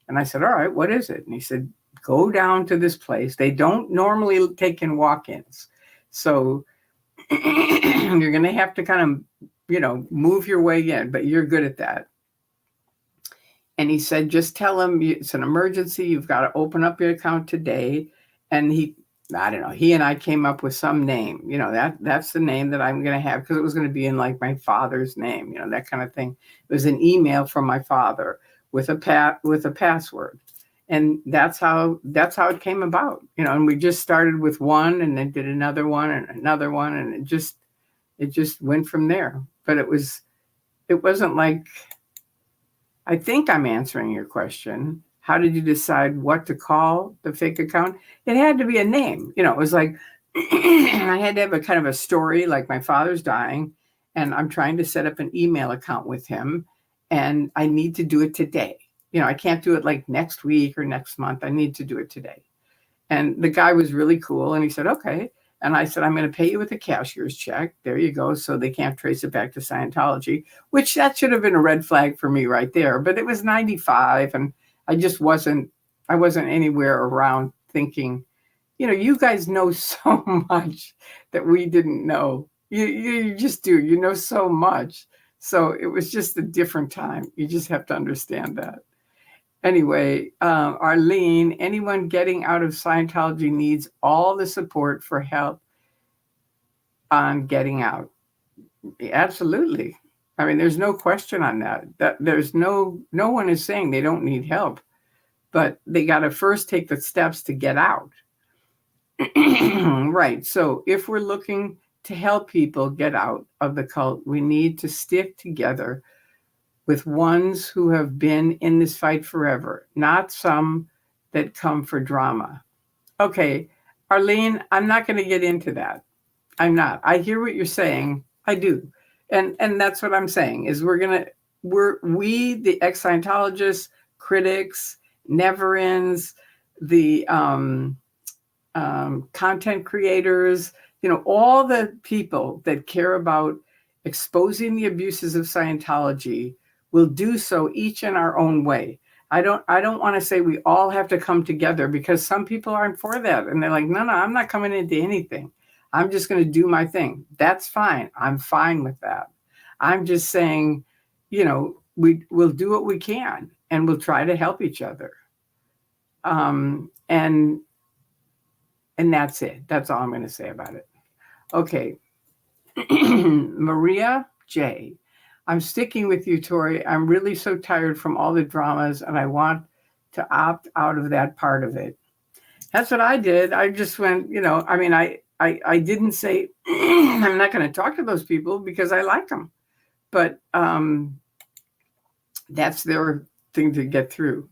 And I said, all right, what is it? And he said, go down to this place. They don't normally take in walk-ins. So You're going to have to kind of, move your way in, but you're good at that. And he said, just tell him it's an emergency. You've got to open up your account today. And I don't know, he and I came up with some name, that's the name that I'm going to have, because it was going to be in like my father's name, that kind of thing. It was an email from my father with a password. And that's how it came about, and we just started with one and then did another one and another one. And it just went from there. But it wasn't like, I think I'm answering your question. How did you decide what to call the fake account? It had to be a name. It was like, I had to have a kind of a story, like my father's dying and I'm trying to set up an email account with him and I need to do it today. I can't do it like next week or next month. I need to do it today. And the guy was really cool. And he said, okay. And I said, I'm going to pay you with a cashier's check. There you go. So they can't trace it back to Scientology, which that should have been a red flag for me right there. But it was 95 and I wasn't anywhere around thinking, you guys know so much that we didn't know. You just do, know so much. So it was just a different time. You just have to understand that. Anyway, Arlene, anyone getting out of Scientology needs all the support for help on getting out. Absolutely. I mean, there's no question on that. There's no one is saying they don't need help, but they got to first take the steps to get out. Right. So if we're looking to help people get out of the cult, we need to stick together with ones who have been in this fight forever, not some that come for drama. Okay, Arlene, I'm not going to get into that. I'm not. I hear what you're saying. I do. And that's what I'm saying is we, the ex-Scientologists, critics, never-ends, the content creators, all the people that care about exposing the abuses of Scientology will do so each in our own way. I don't want to say we all have to come together because some people aren't for that. And they're like, no, I'm not coming into anything. I'm just going to do my thing. That's fine. I'm fine with that. I'm just saying, we'll do what we can and we'll try to help each other. And that's it. That's all I'm going to say about it. Okay. Maria J. I'm sticking with you, Tori. I'm really so tired from all the dramas and I want to opt out of that part of it. That's what I did. I just went, I didn't say I'm not going to talk to those people because I like them. But that's their thing to get through.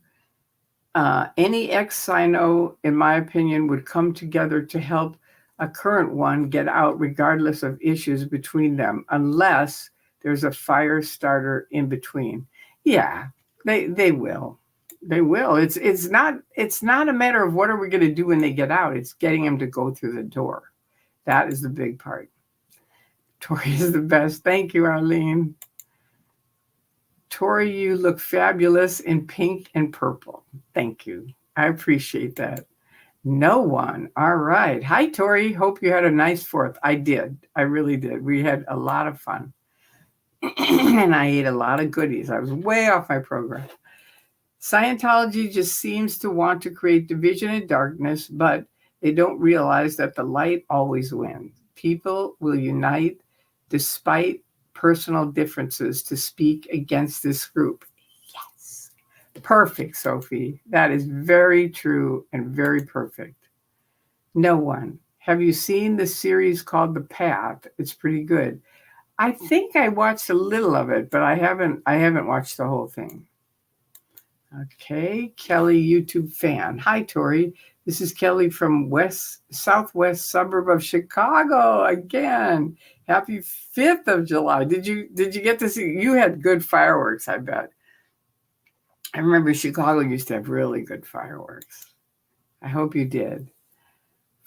Any ex-Sino, in my opinion, would come together to help a current one get out regardless of issues between them, unless there's a fire starter in between. Yeah, they will. They will. It's not a matter of what are we going to do when they get out. It's getting them to go through the door. That is the big part. Tori is the best. Thank you, Arlene. Tori, you look fabulous in pink and purple. Thank you. I appreciate that. No one. All right. Hi, Tori. Hope you had a nice 4th. I did. I really did. We had a lot of fun. And I ate a lot of goodies. I was way off my program. Scientology just seems to want to create division and darkness, but they don't realize that the light always wins. People will unite despite personal differences to speak against this group. Yes. Perfect, Sophie. That is very true and very perfect. No one. Have you seen the series called The Path? It's pretty good. I think I watched a little of it, but I haven't watched the whole thing. Okay, Kelly, YouTube fan. Hi, Tori. This is Kelly from southwest suburb of Chicago again. Happy 5th of July. Did you get to see? You had good fireworks, I bet. I remember Chicago used to have really good fireworks. I hope you did.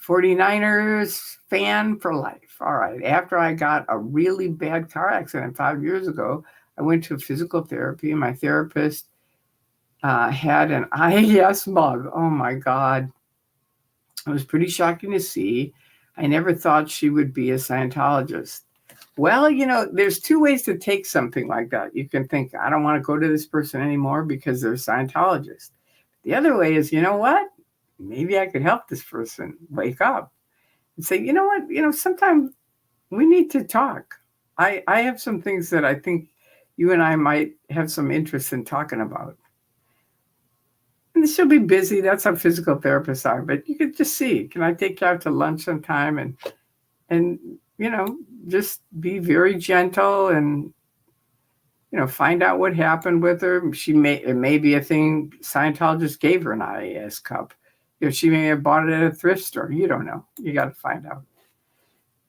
49ers fan for life. All right. After I got a really bad car accident 5 years ago, I went to physical therapy and my therapist had an IAS mug. Oh my God. It was pretty shocking to see. I never thought she would be a Scientologist. Well, there's two ways to take something like that. You can think, I don't want to go to this person anymore because they're a Scientologist. The other way is, you know what? Maybe I could help this person wake up and say, you know what? Sometimes we need to talk. I have some things that I think you and I might have some interest in talking about. And she'll be busy. That's how physical therapists are. But you could just see, can I take you out to lunch sometime and just be very gentle and, find out what happened with her. It may be a thing Scientologist gave her an IAS cup. She may have bought it at a thrift store. You don't know. You got to find out.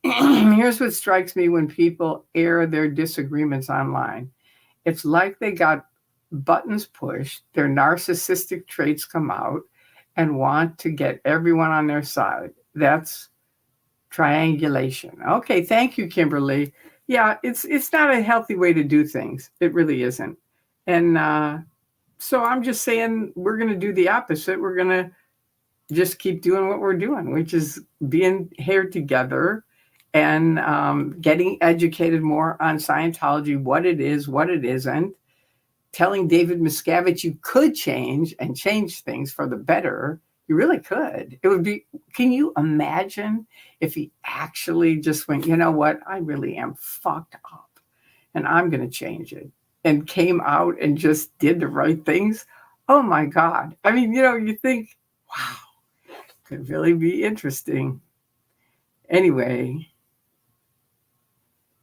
Here's what strikes me when people air their disagreements online. It's like they got buttons pushed, their narcissistic traits come out, and want to get everyone on their side. That's triangulation. Okay, thank you, Kimberly. Yeah, it's not a healthy way to do things. It really isn't. And so I'm just saying we're going to do the opposite. We're going to just keep doing what we're doing, which is being here together and getting educated more on Scientology, what it is, what it isn't, telling David Miscavige you could change and change things for the better. You really could. It would be, can you imagine if he actually just went, you know what, I really am fucked up and I'm going to change it, and came out and just did the right things? Oh my God. I mean, you think, wow, could really be interesting. Anyway.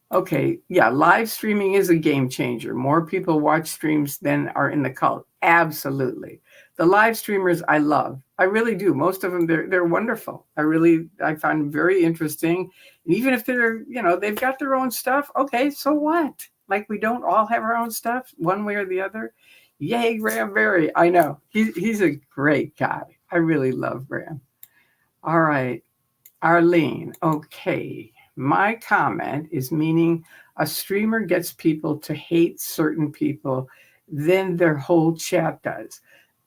Okay, yeah, live streaming is a game changer. More people watch streams than are in the cult. Absolutely. The live streamers I love. I really do. Most of them, they're wonderful. I find them very interesting. And even if they're, they've got their own stuff. Okay, so what? Like we don't all have our own stuff one way or the other. Yay, Graham Berry. I know. He's a great guy. I really love Graham. All right, Arlene. Okay. My comment is meaning a streamer gets people to hate certain people, then their whole chat does.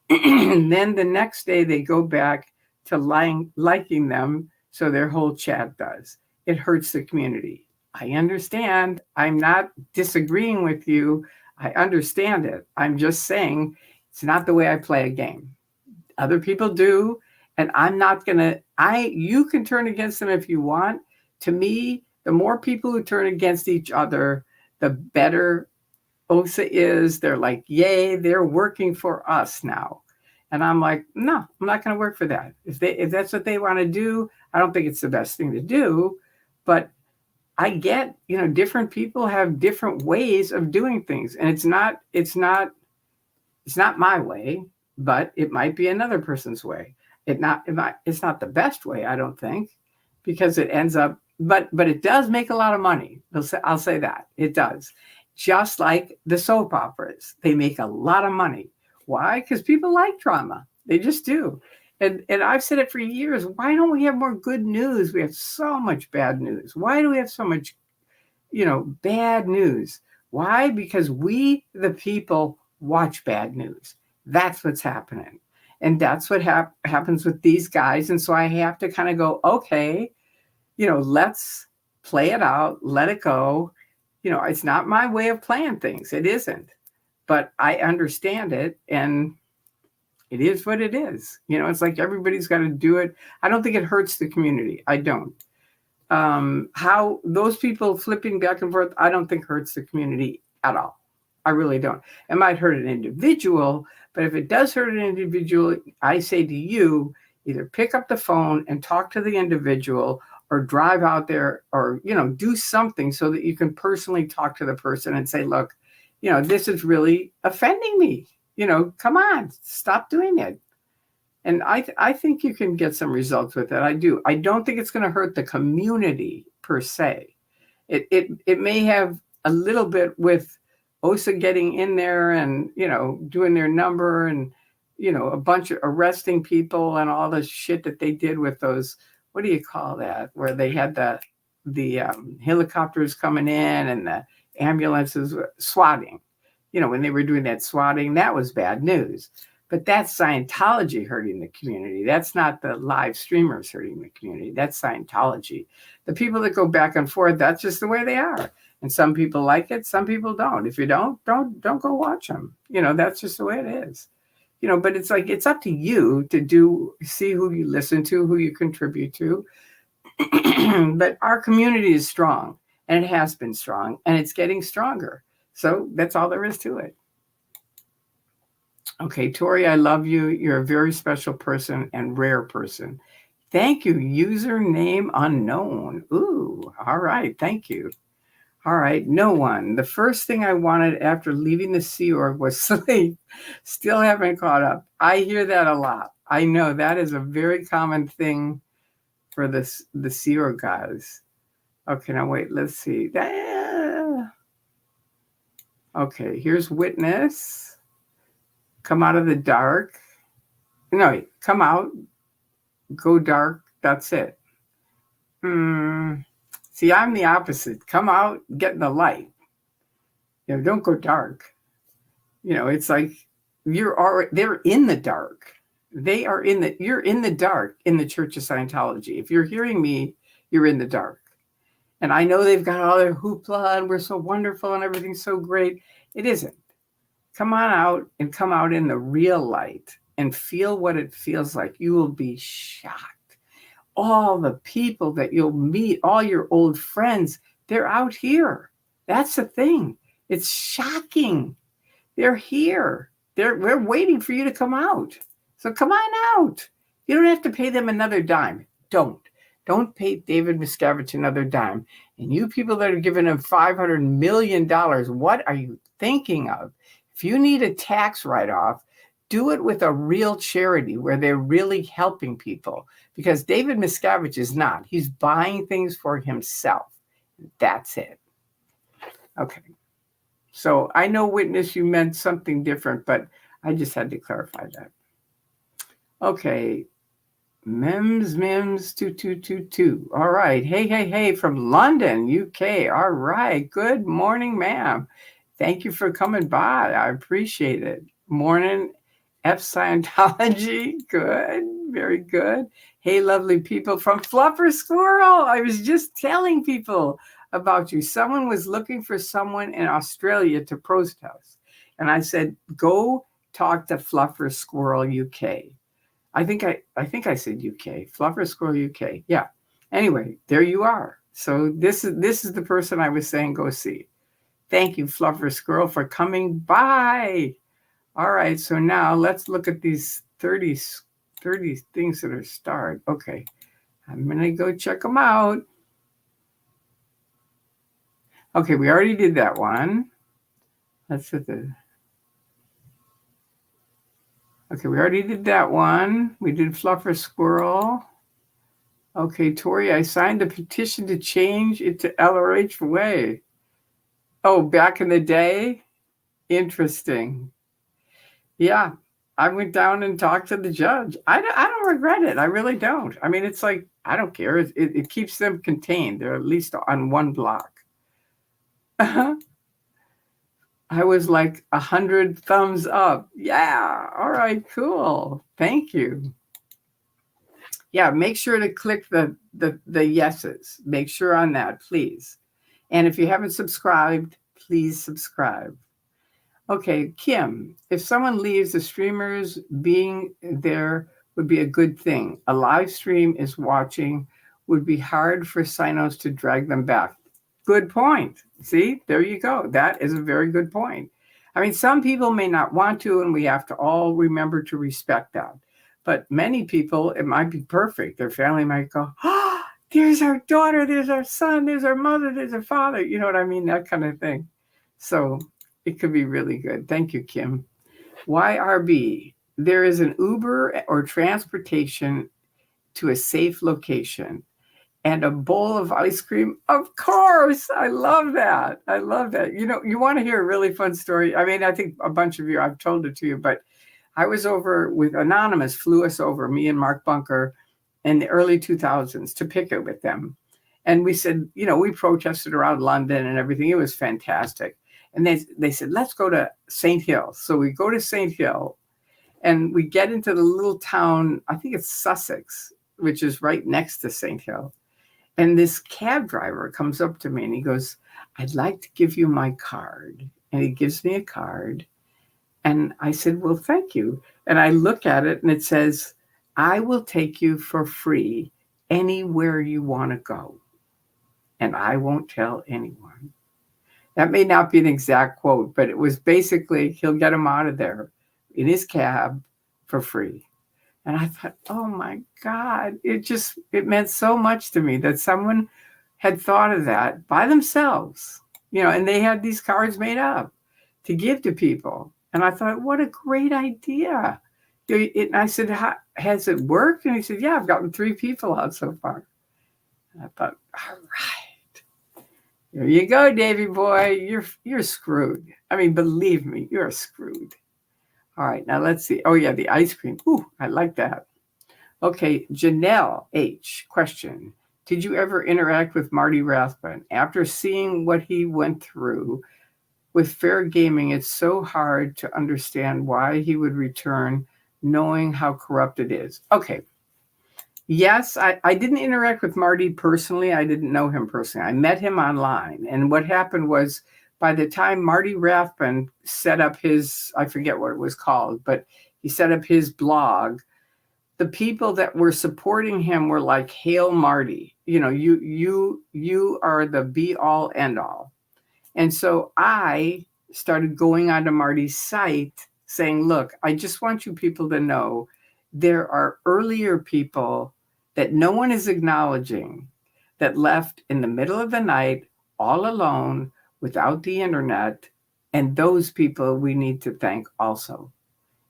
And then the next day they go back to liking them, so their whole chat does. It hurts the community. I understand. I'm not disagreeing with you. I understand it. I'm just saying it's not the way I play a game. Other people do, and I'm not going to, you can turn against them if you want. To me, the more people who turn against each other, the better OSA is. They're like, yay, they're working for us now. And I'm like, no, I'm not going to work for that. If that's what they want to do, I don't think it's the best thing to do. But I get, different people have different ways of doing things. And it's not my way, but it might be another person's way. It's not the best way, I don't think, because it ends up, but it does make a lot of money. I'll say that. It does. Just like the soap operas. They make a lot of money. Why? Because people like drama. They just do. And I've said it for years. Why don't we have more good news? We have so much bad news. Why do we have so much, bad news? Why? Because we, the people, watch bad news. That's what's happening. And that's what happens with these guys. And so I have to kind of go, okay, let's play it out, let it go. It's not my way of playing things. It isn't. But I understand it, and it is what it is. It's like everybody's got to do it. I don't think it hurts the community. I don't. How those people flipping back and forth, I don't think hurts the community at all. I really don't. It might hurt an individual, but if it does hurt an individual, I say to you, either pick up the phone and talk to the individual, or drive out there, or, do something so that you can personally talk to the person and say, look, this is really offending me. Come on, stop doing it. And I think you can get some results with it. I do. I don't think it's going to hurt the community per se. It may have a little bit with OSA getting in there and, doing their number and, a bunch of arresting people and all the shit that they did with those, what do you call that? Where they had the helicopters coming in and the ambulances swatting. When they were doing that swatting, that was bad news. But that's Scientology hurting the community. That's not the live streamers hurting the community. That's Scientology. The people that go back and forth, that's just the way they are. And some people like it, some people don't. If you don't go watch them. That's just the way it is. But it's like, it's up to you to see who you listen to, who you contribute to. But our community is strong, and it has been strong, and it's getting stronger. So that's all there is to it. Okay, Tori, I love you. You're a very special person and rare person. Thank you. Username unknown. Ooh, all right. Thank you. All right. No one. The first thing I wanted after leaving the Sea Org was sleep. Still haven't caught up. I hear that a lot. I know that is a very common thing for the Sea Org guys. Okay, now wait. Let's see. Okay, here's Witness. Come out of the dark. No, come out. Go dark. That's it. See, I'm the opposite. Come out, get in the light. Don't go dark. It's like they're in the dark. You're in the dark in the Church of Scientology. If you're hearing me, you're in the dark. And I know they've got all their hoopla and we're so wonderful and everything's so great. It isn't. Come on out and come out in the real light and feel what it feels like. You will be shocked. All the people that you'll meet, all your old friends, they're out here. That's the thing. It's shocking. They're here. We're waiting for you to come out. So come on out. You don't have to pay them another dime. Don't pay David Miscavige another dime. And you people that are giving him $500 million, what are you thinking of? If you need a tax write-off, do it with a real charity where they're really helping people, because David Miscavige is not. He's buying things for himself. That's it. Okay. So I know, Witness, you meant something different, but I just had to clarify that. Okay. Mims 2222. All right. Hey, from London, UK. All right. Good morning, ma'am. Thank you for coming by. I appreciate it. Morning, F Scientology. Good. Very good. Hey, lovely people from Fluffer Squirrel. I was just telling people about you. Someone was looking for someone in Australia to protest. And I said, go talk to Fluffer Squirrel UK. I think I said UK. Fluffer Squirrel UK. Yeah. Anyway, there you are. So this is the person I was saying go see. Thank you, Fluffer Squirrel, for coming by. All right, so now let's look at these 30 things that are starred. Okay, I'm going to go check them out. Okay, we already did that one. Let's hit the... Okay, we already did that one. We did Fluffer Squirrel. Okay, Tori, I signed a petition to change it to LRH way. Oh, back in the day? Interesting. Yeah, I went down and talked to the judge. I don't regret it. I really don't. I mean, it's like, I don't care. It keeps them contained. They're at least on one block. I was like 100 thumbs up. Yeah, all right, cool. Thank you. Yeah, make sure to click the yeses. Make sure on that, please. And if you haven't subscribed, please subscribe. Okay, Kim, if someone leaves, the streamers being there would be a good thing. A live stream is watching would be hard for Sinos to drag them back. Good point. See, there you go. That is a very good point. I mean, some people may not want to, and we have to all remember to respect that. But many people, it might be perfect. Their family might go, oh, there's our daughter, there's our son, there's our mother, there's our father. You know what I mean? That kind of thing. So it could be really good. Thank you, Kim. YRB, there is an Uber or transportation to a safe location and a bowl of ice cream. Of course. I love that. I love that. You know, you want to hear a really fun story? I mean, I think a bunch of you, I've told it to you, but I was over with Anonymous, flew us over, me and Mark Bunker, in the early 2000s to pick it with them. And we said, you know, we protested around London and everything. It was fantastic. And they said, let's go to St. Hill. So we go to St. Hill. And we get into the little town, I think it's Sussex, which is right next to St. Hill. And this cab driver comes up to me and he goes, I'd like to give you my card. And he gives me a card. And I said, well, thank you. And I look at it and it says, I will take you for free anywhere you want to go. And I won't tell anyone. That may not be an exact quote, but it was basically, he'll get him out of there in his cab for free. And I thought, oh my God, it meant so much to me that someone had thought of that by themselves, and they had these cards made up to give to people. And I thought, what a great idea. And I said, has it worked? And he said, yeah, I've gotten 3 people out so far. And I thought, all right, here you go, Davy boy, you're screwed. I mean, believe me, you're screwed. All right, now let's see. Oh yeah, the ice cream. Ooh, I like that. Okay, Janelle H. Question. Did you ever interact with Marty Rathbun? After seeing what he went through with fair gaming, it's so hard to understand why he would return knowing how corrupt it is. Okay. Yes, I didn't interact with Marty personally. I didn't know him personally. I met him online. And what happened was, by the time Marty Rathbun set up his, I forget what it was called, but he set up his blog, the people that were supporting him were like, hail Marty, you are the be all end all. And so I started going onto Marty's site saying, look, I just want you people to know there are earlier people that no one is acknowledging that left in the middle of the night all alone without the internet. And those people we need to thank also.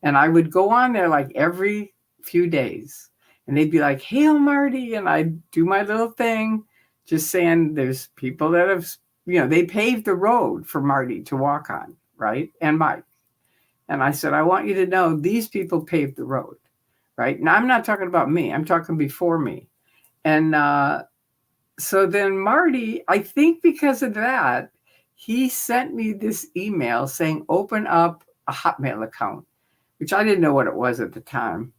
And I would go on there like every few days and they'd be like, hail Marty. And I'd do my little thing, just saying there's people that have, they paved the road for Marty to walk on, right? And Mike. And I said, I want you to know these people paved the road, right? Now, I'm not talking about me. I'm talking before me. And so then Marty, I think because of that, he sent me this email saying, open up a Hotmail account, which I didn't know what it was at the time.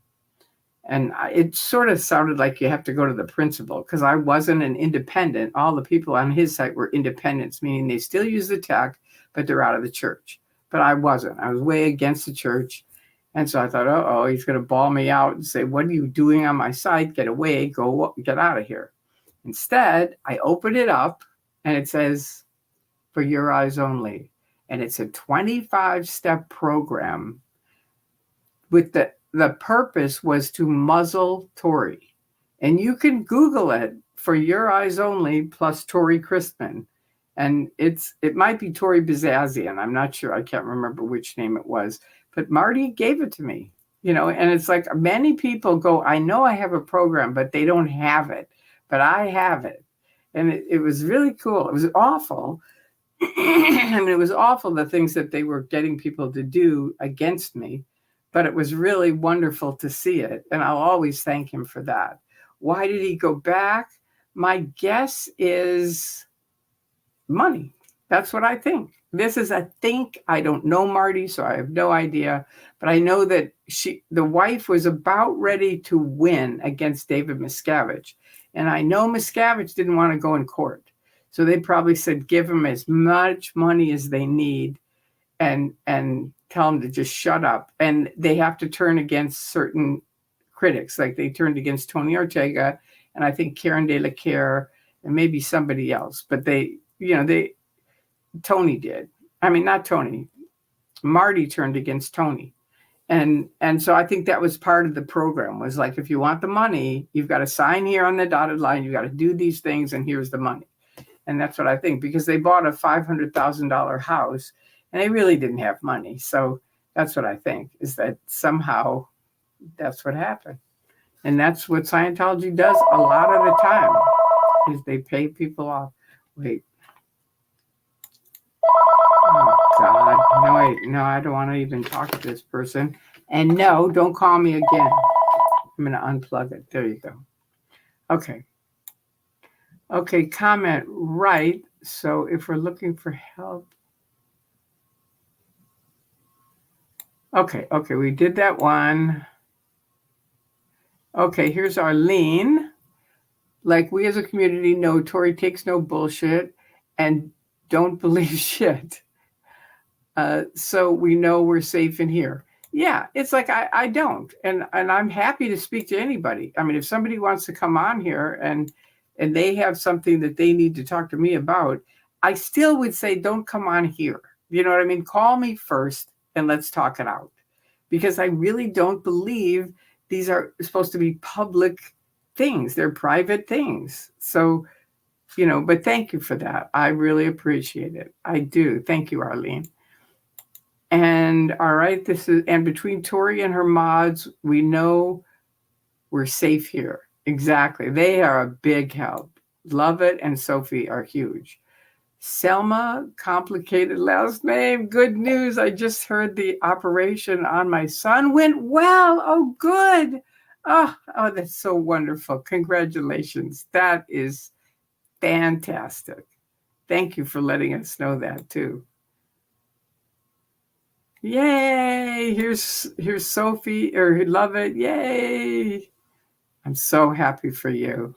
And it sort of sounded like you have to go to the principal because I wasn't an independent. All the people on his site were independents, meaning they still use the tech, but they're out of the church. But I wasn't. I was way against the church. And so I thought, he's going to bawl me out and say, what are you doing on my site? Get away, get out of here. Instead, I open it up and it says, for your eyes only. And it's a 25-step program with the purpose was to muzzle Tory. And you can Google it, for your eyes only plus Tory Christman. And it might be Tory Bazazian. I'm not sure. I can't remember which name it was. But Marty gave it to me, and it's like many people go, I know I have a program, but they don't have it. But I have it. And it was really cool. It was awful. I mean, it was awful, the things that they were getting people to do against me. But it was really wonderful to see it. And I'll always thank him for that. Why did he go back? My guess is money. That's what I think. This is a think. I don't know Marty, so I have no idea. But I know that the wife was about ready to win against David Miscavige. And I know Miscavige didn't want to go in court. So they probably said, give him as much money as they need and tell him to just shut up. And they have to turn against certain critics. Like they turned against Tony Ortega and I think Karen De La Care and maybe somebody else. But Tony did. I mean, not Tony. Marty turned against Tony. And so I think that was part of the program, was like, if you want the money, you've got to sign here on the dotted line. You got to do these things and here's the money. And that's what I think, because they bought a $500,000 house and they really didn't have money. So that's what I think, is that somehow that's what happened. And that's what Scientology does a lot of the time, is they pay people off. Wait. Oh, God. No, I don't want to even talk to this person. And no, don't call me again. I'm going to unplug it. There you go. Okay. Okay, comment right. So if we're looking for help. Okay, we did that one. Okay, here's Arlene. Like, we as a community know Tori takes no bullshit and don't believe shit. So we know we're safe in here. Yeah, it's like I don't. And I'm happy to speak to anybody. I mean, if somebody wants to come on here and they have something that they need to talk to me about, I still would say don't come on here. You know what I mean? Call me first and let's talk it out. Because I really don't believe these are supposed to be public things. They're private things. So, but thank you for that. I really appreciate it. I do. Thank you, Arlene. And all right, and between Tori and her mods, we know we're safe here. Exactly. They are a big help. Love it and Sophie are huge. Selma, complicated last name. Good news. I just heard the operation on my son went well. Oh, good. Oh, that's so wonderful. Congratulations. That is fantastic. Thank you for letting us know that too. Yay! Here's Sophie, or love it. Yay! I'm so happy for you.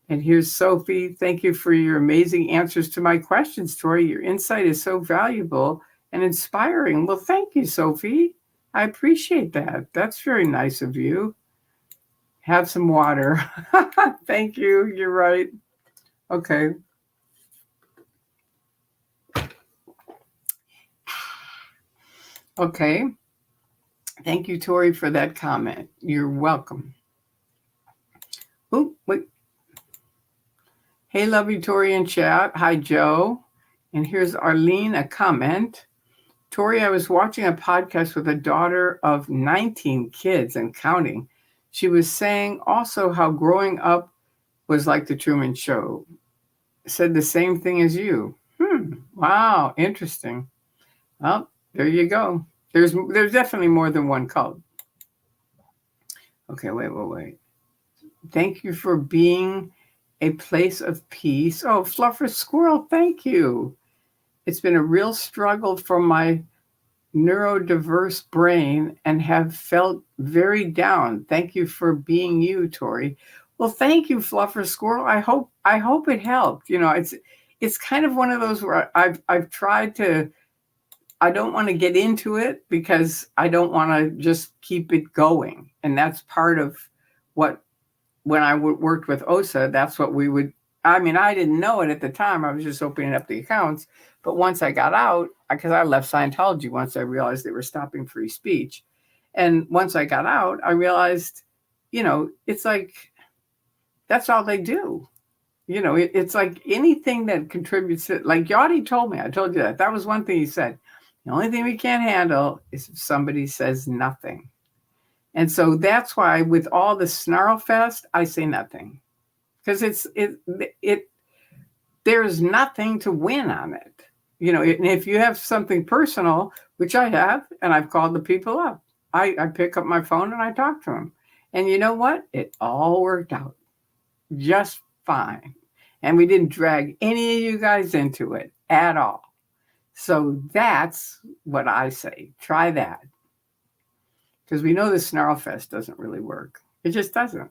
And here's Sophie. Thank you for your amazing answers to my questions, Tori. Your insight is so valuable and inspiring. Well, thank you, Sophie. I appreciate that. That's very nice of you. Have some water. Thank you. You're right. Okay. Okay. Thank you, Tori, for that comment. You're welcome. Oh, wait. Hey, love you, Tori in chat. Hi, Joe. And here's Arlene, a comment. Tori, I was watching a podcast with a daughter of 19 kids and counting. She was saying also how growing up was like the Truman Show. Said the same thing as you. Wow, interesting. Well, there you go. There's definitely more than one cult. Okay, wait. Thank you for being a place of peace. Oh, Fluffer Squirrel, thank you. It's been a real struggle for my neurodiverse brain and have felt very down. Thank you for being you, Tori. Well, thank you, Fluffer Squirrel. I hope it helped. It's kind of one of those where I've tried to. I don't want to get into it because I don't want to just keep it going. And that's part of what, when I worked with OSA, that's what we would, I mean, I didn't know it at the time. I was just opening up the accounts. But once I got out, because I left Scientology once I realized they were stopping free speech. And once I got out, I realized, it's like, that's all they do. It's like anything that contributes to, like Yachty told me, I told you that. That was one thing he said. The only thing we can't handle is if somebody says nothing. And so that's why with all the snarl fest, I say nothing. Because there's nothing to win on it. And if you have something personal, which I have, and I've called the people up, I pick up my phone and I talk to them. And you know what? It all worked out just fine. And we didn't drag any of you guys into it at all. So that's what I say. Try that. Because we know the snarl fest doesn't really work. It just doesn't.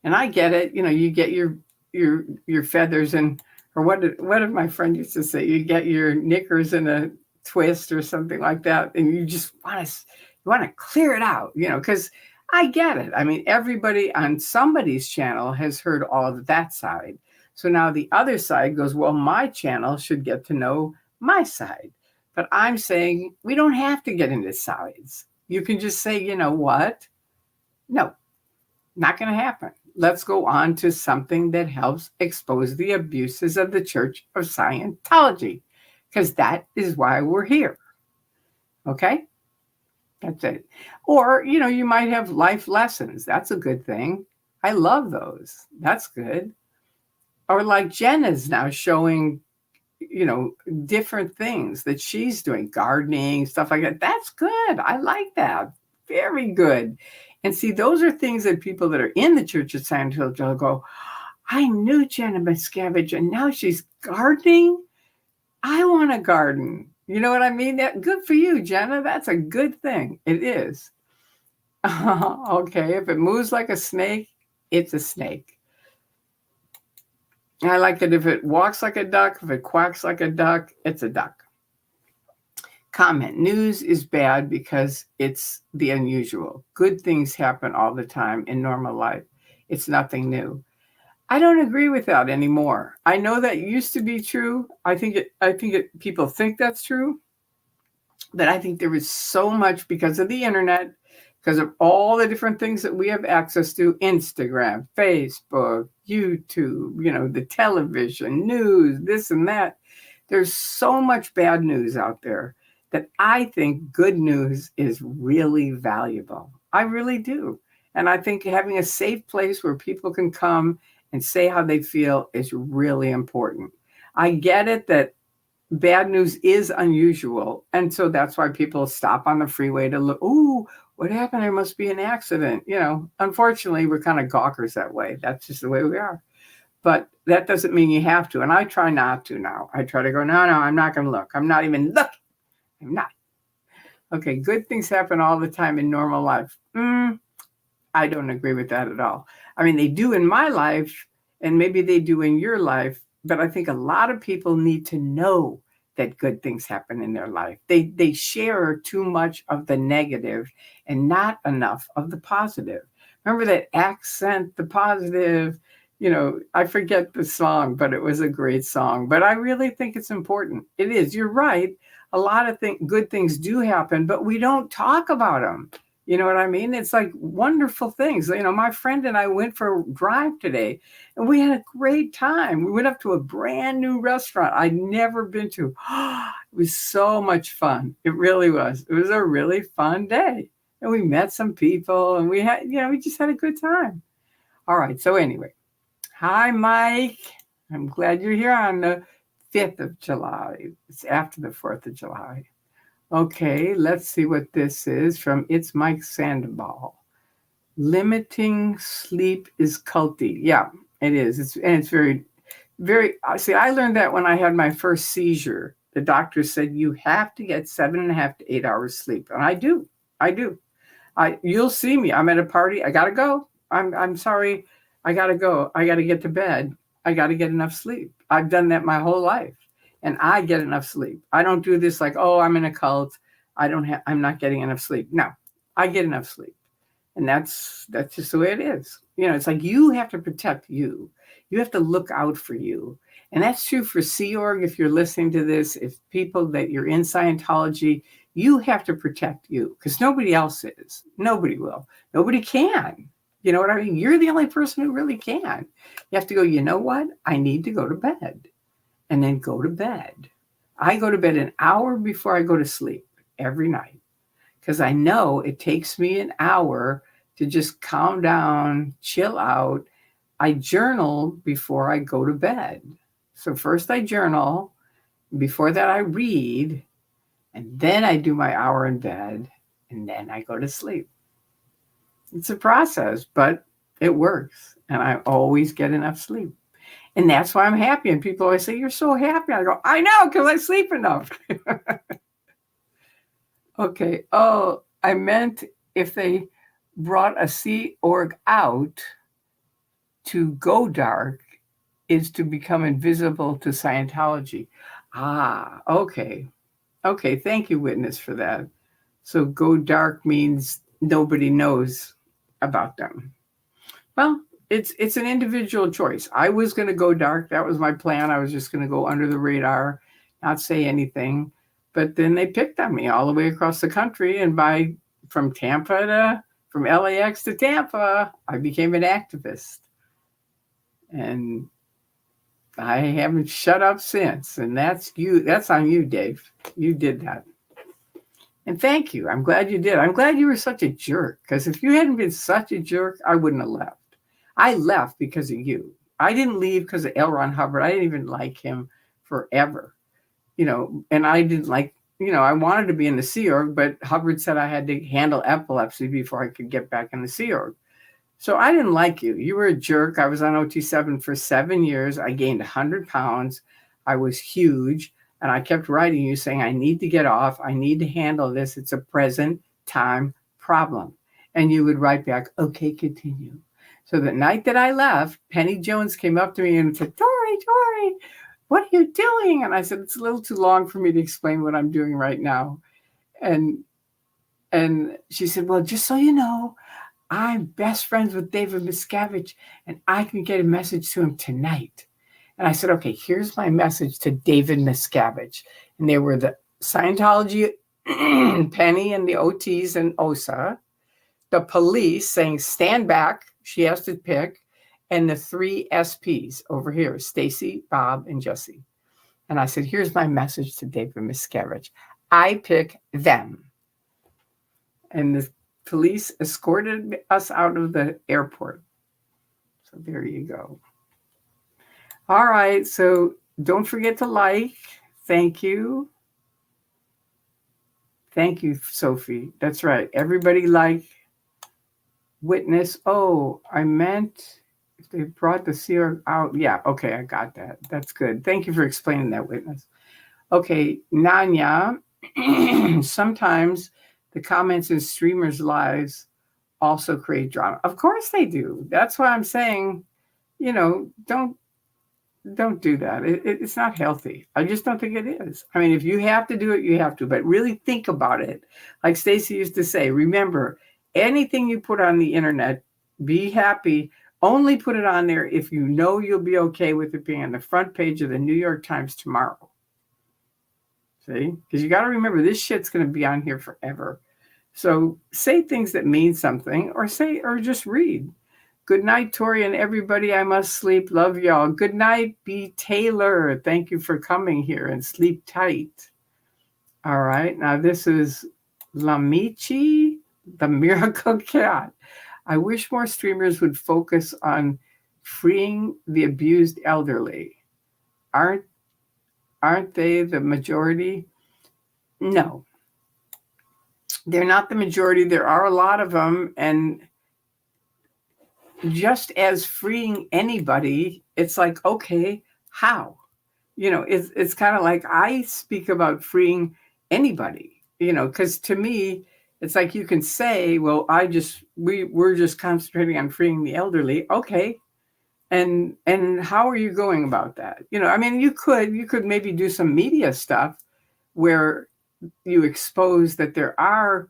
And I get it. You get your feathers and, or what did my friend used to say? You get your knickers in a twist or something like that, and you just want to clear it out. Because I get it. I mean, everybody on somebody's channel has heard all of that side. So now the other side goes, well, my channel should get to know my side. But I'm saying we don't have to get into sides. You can just say, you know what? No, not going to happen. Let's go on to something that helps expose the abuses of the Church of Scientology, because that is why we're here. Okay? That's it. Or, you might have life lessons. That's a good thing. I love those. That's good. Or like Jen is now showing, different things that she's doing, gardening, stuff like that. That's good. I like that. Very good. And see, those are things that people that are in the Church of Scientology go, I knew Jenna Miscavige and now she's gardening. I want to garden. You know what I mean? That good for you, Jenna. That's a good thing. It is. Okay, if it moves like a snake, it's a snake. I like it if it walks like a duck, if it quacks like a duck, it's a duck. Comment, news is bad because it's the unusual. Good things happen all the time in normal life. It's nothing new. I don't agree with that anymore. I know that used to be true. I think people think that's true, but I think there is so much because of the internet, because of all the different things that we have access to, Instagram, Facebook, YouTube, the television, news, this and that. There's so much bad news out there that I think good news is really valuable. I really do. And I think having a safe place where people can come and say how they feel is really important. I get it that bad news is unusual. And so that's why people stop on the freeway to look, ooh, what happened? There must be an accident. Unfortunately, we're kind of gawkers that way. That's just the way we are. But that doesn't mean you have to. And I try not to now. I try to go, no, I'm not going to look. I'm not even looking. I'm not. Okay, good things happen all the time in normal life. I don't agree with that at all. I mean, they do in my life, and maybe they do in your life, but I think a lot of people need to know that good things happen in their life. They share too much of the negative and not enough of the positive. Remember that accent, the positive, I forget the song, but it was a great song. But I really think it's important. It is. You're right. A lot of good things do happen, but we don't talk about them. You know what I mean? It's like wonderful things. My friend and I went for a drive today and we had a great time. We went up to a brand new restaurant I'd never been to. It was so much fun. It really was. It was a really fun day. And we met some people and we just had a good time. All right. So anyway, hi, Mike. I'm glad you're here on the 5th of July. It's after the 4th of July. Okay, let's see what this is from It's Mike Sandoval. Limiting sleep is culty. Yeah, it is. It's very, very, see, I learned that when I had my first seizure. The doctor said you have to get 7.5 to 8 hours sleep. And I do. You'll see me. I'm at a party. I gotta go. I'm sorry. I gotta go. I gotta get to bed. I gotta get enough sleep. I've done that my whole life. And I get enough sleep. I don't do this like, oh, I'm in a cult. I'm not getting enough sleep. No, I get enough sleep. And that's just the way it is. It's like you have to protect you. You have to look out for you. And that's true for Sea Org. If you're listening to this, if people that you're in Scientology, you have to protect you because nobody else is. Nobody will. Nobody can. You know what I mean? You're the only person who really can. You have to go, you know what? I need to go to bed. And then go to bed. I go to bed an hour before I go to sleep every night because I know it takes me an hour to just calm down, chill out. I journal before I go to bed. So first I journal, before that I read, and then I do my hour in bed, and then I go to sleep. It's a process, but it works, and I always get enough sleep. And that's why I'm happy. And people always say, you're so happy. I go, I know, because I sleep enough. Okay. Oh, I meant if they brought a Sea Org out to go dark is to become invisible to Scientology. Ah, okay. Okay. Thank you, witness, for that. So go dark means nobody knows about them. Well, it's an individual choice. I was going to go dark. That was my plan. I was just going to go under the radar, not say anything. But then they picked on me all the way across the country. And from LAX to Tampa, I became an activist. And I haven't shut up since. And that's you. That's on you, Dave. You did that. And thank you. I'm glad you did. I'm glad you were such a jerk. Because if you hadn't been such a jerk, I wouldn't have left. I left because of you. I didn't leave because of L. Ron Hubbard. I didn't even like him forever. And I didn't like, I wanted to be in the Sea Org, but Hubbard said I had to handle epilepsy before I could get back in the Sea Org. So I didn't like you. You were a jerk. I was on OT7 for 7 years. I gained 100 pounds. I was huge. And I kept writing you saying, I need to get off. I need to handle this. It's a present time problem. And you would write back, okay, continue. So the night that I left, Penny Jones came up to me and said, Tori, what are you doing? And I said, it's a little too long for me to explain what I'm doing right now. And she said, well, just so you know, I'm best friends with David Miscavige, and I can get a message to him tonight. And I said, okay, here's my message to David Miscavige. And they were the Scientology, Penny and the OTs and OSA, the police saying, stand back, she has to pick, and the 3 SPs over here, Stacy, Bob, and Jesse. And I said, here's my message to David Miscavige. I pick them. And the police escorted us out of the airport. So there you go. All right, so don't forget to like. Thank you. Thank you, Sophie. That's right. Everybody like, witness. Oh, I meant if they brought the seer out. Yeah, okay, I got that. That's good. Thank you for explaining that, witness. Okay, Nanya, sometimes the comments in streamers' lives also create drama. Of course they do. That's why I'm saying, don't do that. It's not healthy. I just don't think it is. I mean, if you have to do it, you have to, but really think about it. Like Stacy used to say, remember, anything you put on the internet, be happy. Only put it on there if you know you'll be okay with it being on the front page of the New York Times tomorrow. See? Because you got to remember, this shit's going to be on here forever. So say things that mean something, or just read. Good night, Tori and everybody. I must sleep. Love y'all. Good night, B. Taylor. Thank you for coming here, and sleep tight. All right. Now this is Lamichi, the Miracle Cat. I wish more streamers would focus on freeing the abused elderly. Aren't they the majority? No. They're not the majority. There are a lot of them. And just as freeing anybody, it's like, okay, how? It's kind of like I speak about freeing anybody, because to me, it's like you can say, well, we're just concentrating on freeing the elderly. Okay. And how are you going about that? I mean, you could maybe do some media stuff where you expose that there are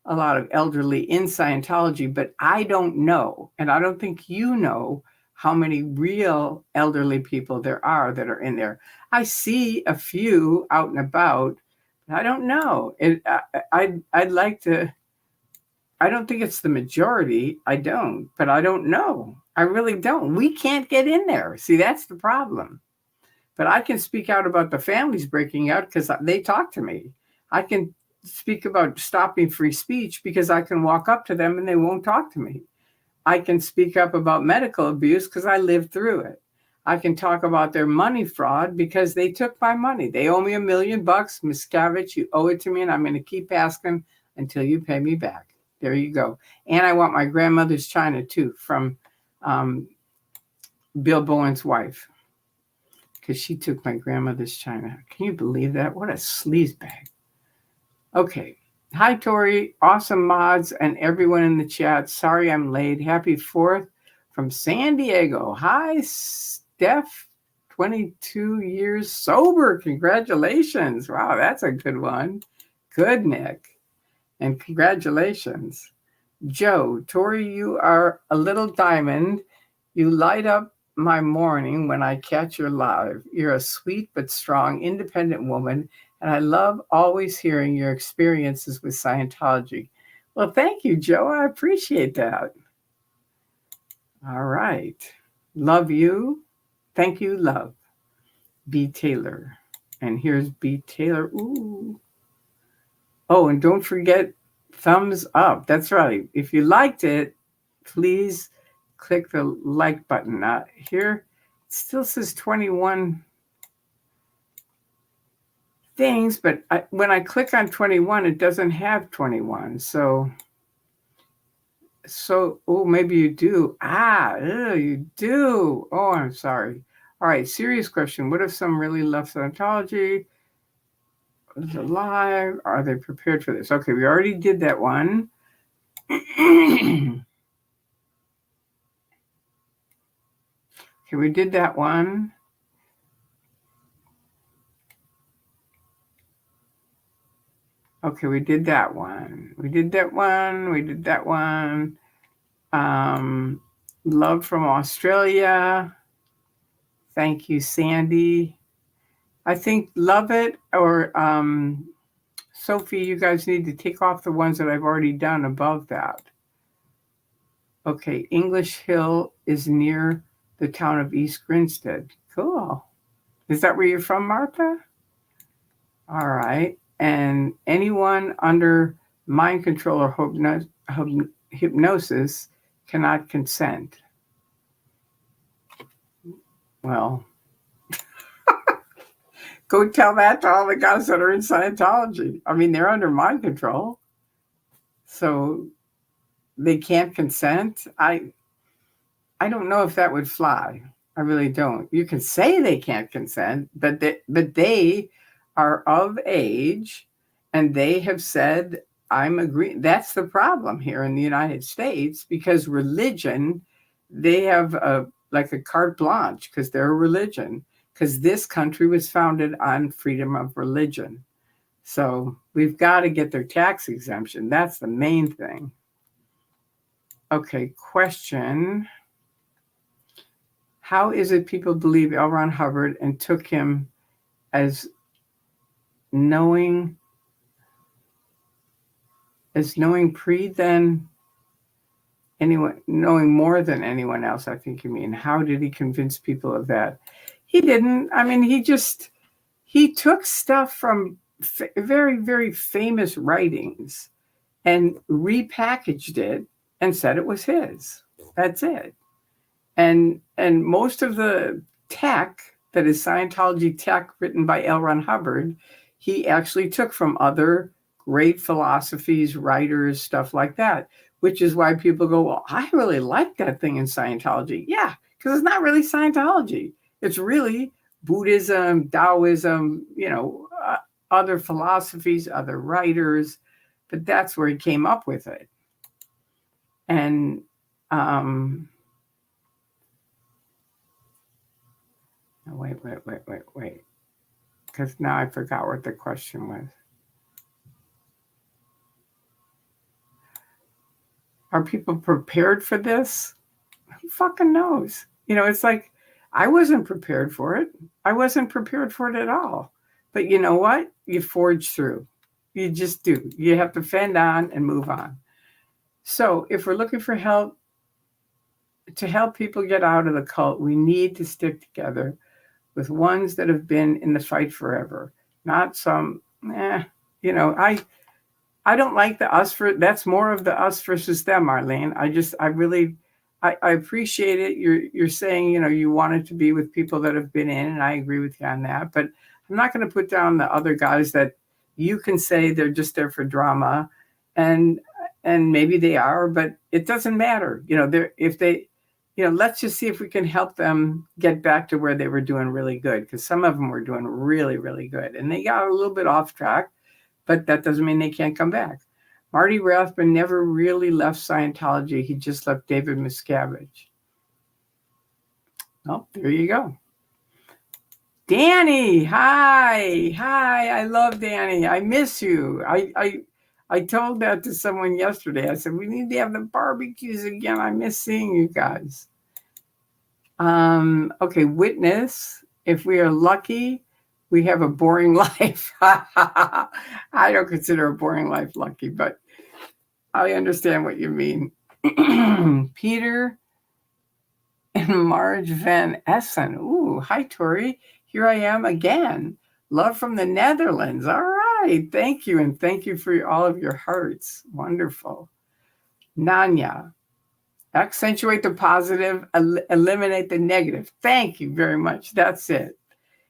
a lot of elderly in Scientology, but I don't know, and I don't think you know how many real elderly people there are that are in there. I see a few out and about, but I don't know. I'd like to. I don't think it's the majority. I don't, but I don't know. I really don't. We can't get in there. See, that's the problem. But I can speak out about the families breaking out because they talk to me. I can speak about stopping free speech because I can walk up to them and they won't talk to me. I can speak up about medical abuse because I lived through it. I can talk about their money fraud because they took my money. They owe me $1 million. Miscavige, you owe it to me, and I'm going to keep asking until you pay me back. There you go. And I want my grandmother's china too, from Bill Bowen's wife, because she took my grandmother's china. Can you believe that? What a sleazebag. Okay. Hi, Tori. Awesome mods and everyone in the chat. Sorry I'm late. Happy 4th from San Diego. Hi, Steph. 22 years sober. Congratulations. Wow, that's a good one. Good, Nick. And congratulations. Joe, Tori, you are a little diamond. You light up my morning when I catch your live. You're a sweet but strong, independent woman, and I love always hearing your experiences with Scientology. Well, thank you, Joe. I appreciate that. All right. Love you. Thank you, love. B. Taylor. And here's B. Taylor. Ooh. Oh, and don't forget, thumbs up. That's right. If you liked it, please click the like button. Here, it still says 21 things, but when I click on 21, it doesn't have 21. So, oh, maybe you do. You do. Oh, I'm sorry. All right, serious question. What if some really love Scientology is alive. Are they prepared for this? Okay, we already did that one. Okay, we did that one. Okay, we did that one. We did that one. We did that one. Love from Australia. Thank you, Sandy. I think love it, or Sophie, you guys need to take off the ones that I've already done above that. Okay, English Hill is near the town of East Grinstead. Cool. Is that where you're from, Martha? All right. And anyone under mind control or hypnosis cannot consent. Well, go tell that to all the guys that are in Scientology. I mean, they're under mind control, so they can't consent. I don't know if that would fly. I really don't. You can say they can't consent, but they are of age, and they have said, I'm agreeing. That's the problem here in the United States, because religion, they have like a carte blanche because they're a religion, because this country was founded on freedom of religion. So we've got to get their tax exemption. That's the main thing. Okay, question. How is it people believe L. Ron Hubbard and took him as knowing knowing more than anyone else, I think you mean. How did he convince people of that? He didn't. I mean, he took stuff from very, very famous writings and repackaged it and said it was his. That's it. And most of the tech that is Scientology tech written by L. Ron Hubbard, he actually took from other great philosophies, writers, stuff like that, which is why people go, well, I really like that thing in Scientology. Yeah, because it's not really Scientology. It's really Buddhism, Taoism, other philosophies, other writers, but that's where he came up with it. And wait, because now I forgot what the question was. Are people prepared for this? Who fucking knows? It's like, I wasn't prepared for it. I wasn't prepared for it at all. But you know what? You forge through. You just do. You have to fend on and move on. So if we're looking for help, to help people get out of the cult, we need to stick together with ones that have been in the fight forever, not some, I don't like the us for, that's more of the us versus them, Marlene. I appreciate it. You're saying, you wanted to be with people that have been in, and I agree with you on that, but I'm not going to put down the other guys that you can say they're just there for drama, and maybe they are, but it doesn't matter. Let's just see if we can help them get back to where they were doing really good, because some of them were doing really, really good, and they got a little bit off track, but that doesn't mean they can't come back. Marty Rathbun never really left Scientology. He just left David Miscavige. Oh, there you go. Danny, hi. I love Danny. I miss you. I told that to someone yesterday. I said, we need to have the barbecues again. I miss seeing you guys. Okay, witness. If we are lucky, we have a boring life. I don't consider a boring life lucky, but I understand what you mean. Peter and Marge Van Essen. Ooh, hi, Tori. Here I am again. Love from the Netherlands. All right. Thank you. And thank you for all of your hearts. Wonderful. Nanya. Accentuate the positive, eliminate the negative. Thank you very much. That's it.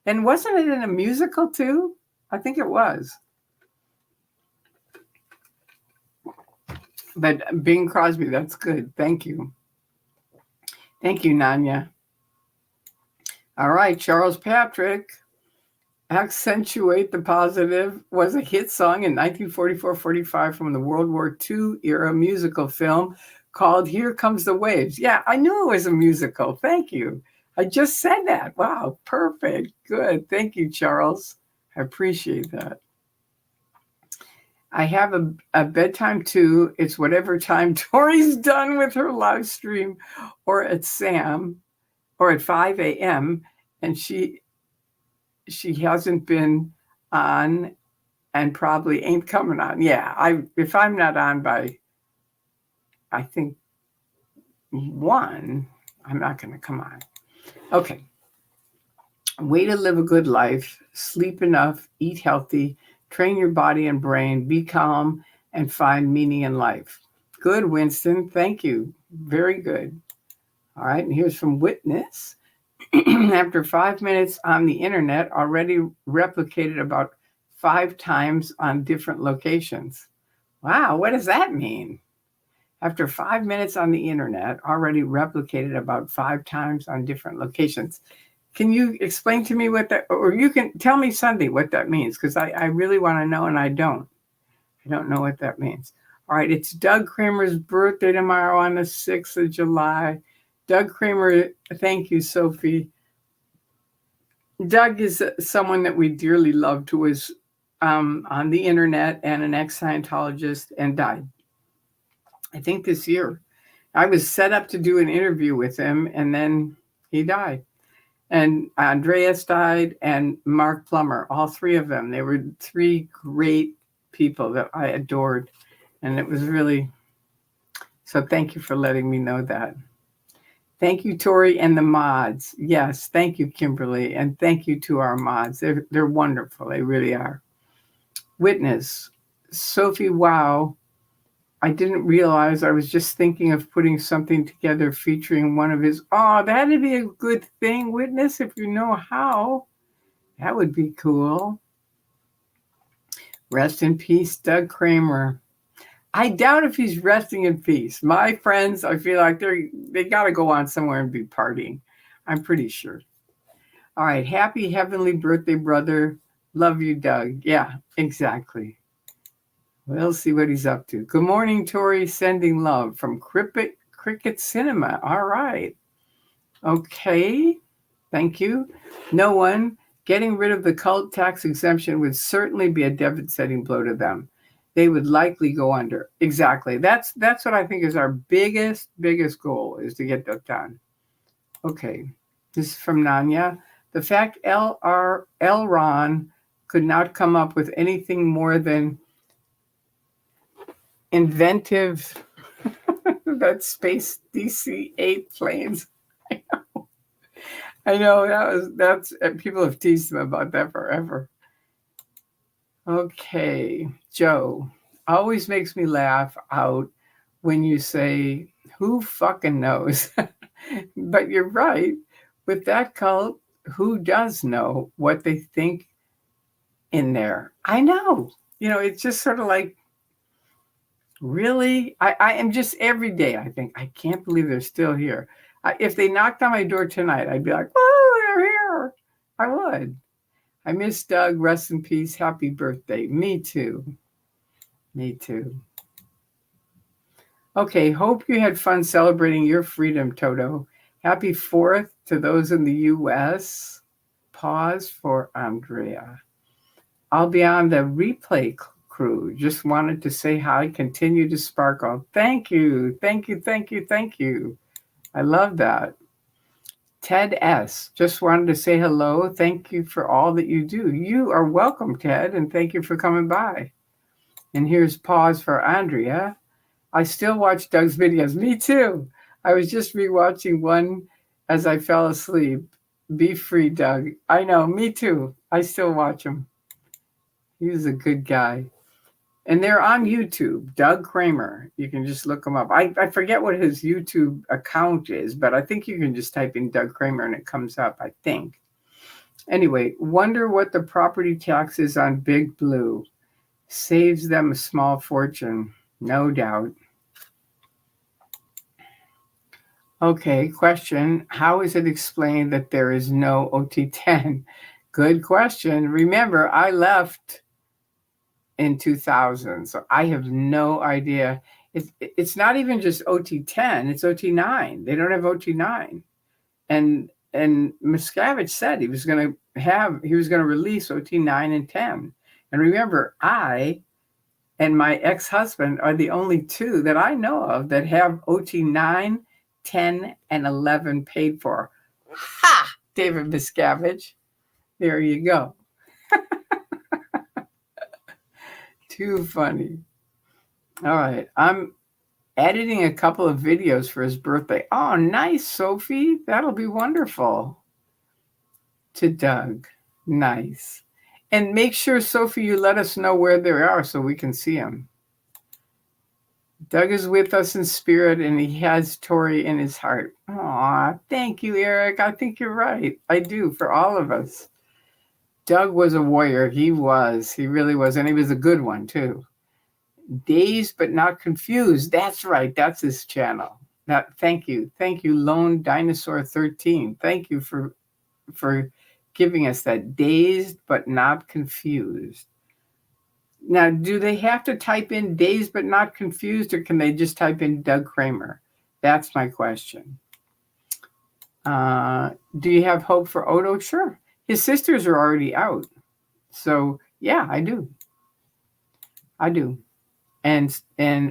And wasn't it in a musical too? I think it was. But Bing Crosby, that's good. Thank you. Thank you, Nanya. All right, Charles Patrick. Accentuate the Positive was a hit song in 1944-45 from the World War II era musical film called Here Comes the Waves. Yeah, I knew it was a musical. Thank you. I just said that. Wow, perfect. Good. Thank you, Charles. I appreciate that. I have a bedtime too. It's whatever time Tori's done with her live stream or at Sam or at 5 a.m. and she hasn't been on and probably ain't coming on. Yeah, if I'm not on by, I think, 1, I'm not going to come on. Okay. Way to live a good life, sleep enough, eat healthy, train your body and brain, be calm, and find meaning in life. Good, Winston. Thank you. Very good. All right, and here's from Witness. After 5 minutes on the internet, already replicated about 5 times on different locations. Wow, what does that mean? After 5 minutes on the internet, already replicated about 5 times on different locations. Can you explain to me what that, or you can tell me Sunday what that means, because I really want to know and I don't. I don't know what that means. All right, it's Doug Kramer's birthday tomorrow on the 6th of July. Doug Kramer, thank you, Sophie. Doug is someone that we dearly loved who was on the internet and an ex-Scientologist and died. I think this year. I was set up to do an interview with him and then he died. And Andreas died and Mark Plummer, all 3 of them. They were 3 great people that I adored. And it was really, so thank you for letting me know that. Thank you, Tori, and the mods. Yes, thank you, Kimberly, and thank you to our mods. They're wonderful. They really are. Witness, Sophie, wow. I didn't realize I was just thinking of putting something together featuring one of his. Oh, that'd be a good thing, Witness, if you know how. That would be cool. Rest in peace, Doug Kramer. I doubt if he's resting in peace. My friends, I feel like they got to go on somewhere and be partying. I'm pretty sure. All right. Happy heavenly birthday, brother. Love you, Doug. Yeah, exactly. We'll see what he's up to. Good morning, Tori. Sending love from Cricket Cinema. All right. Okay. Thank you. No one. Getting rid of the cult tax exemption would certainly be a devastating blow to them. They would likely go under. Exactly. That's what I think is our biggest goal, is to get that done. Okay. This is from Nanya. The fact L. Ron could not come up with anything more than inventive that space DC-8 planes. I know that's people have teased him about that forever. Okay, Joe, always makes me laugh out when you say, who fucking knows? But you're right. With that cult, who does know what they think in there? I know. It's just sort of like, really? I am just every day, I think, I can't believe they're still here. If they knocked on my door tonight, I'd be like, oh, they're here. I would. I miss Doug. Rest in peace. Happy birthday. Me too. Me too. Okay. Hope you had fun celebrating your freedom, Toto. Happy 4th to those in the U.S. Pause for Andrea. I'll be on the replay crew. Just wanted to say hi. Continue to sparkle. Thank you. Thank you. Thank you. Thank you. I love that. Ted S. Just wanted to say hello. Thank you for all that you do. You are welcome, Ted, and thank you for coming by. And here's pause for Andrea. I still watch Doug's videos. Me too. I was just rewatching one as I fell asleep. Be free, Doug. I know, me too. I still watch him. He's a good guy. And they're on YouTube, Doug Kramer. You can just look him up. I forget what his YouTube account is, but I think you can just type in Doug Kramer and it comes up, I think. Anyway, wonder what the property tax is on Big Blue. Saves them a small fortune, no doubt. Okay, question. How is it explained that there is no OT10? Good question. Remember, I left in 2000, so I have no idea. It's not even just OT10, it's OT9. They don't have OT9. And Miscavige said he was going to release OT9 and 10. And remember, I and my ex-husband are the only two that I know of that have OT9, 10, and 11 paid for. Ha! David Miscavige. There you go. Too funny. All right. I'm editing a couple of videos for his birthday. Oh, nice, Sophie. That'll be wonderful. To Doug. Nice. And make sure, Sophie, you let us know where they are so we can see them. Doug is with us in spirit, and he has Tori in his heart. Aw, thank you, Eric. I think you're right. I do, for all of us. Doug was a warrior. He really was. And he was a good one, too. Dazed but not confused. That's right. That's his channel. Thank you. Thank you, Lone Dinosaur 13. Thank you for giving us that. Dazed but not confused. Now, do they have to type in dazed but not confused, or can they just type in Doug Kramer? That's my question. Do you have hope for Odo? Sure. His sisters are already out. So, yeah, I do. I do. And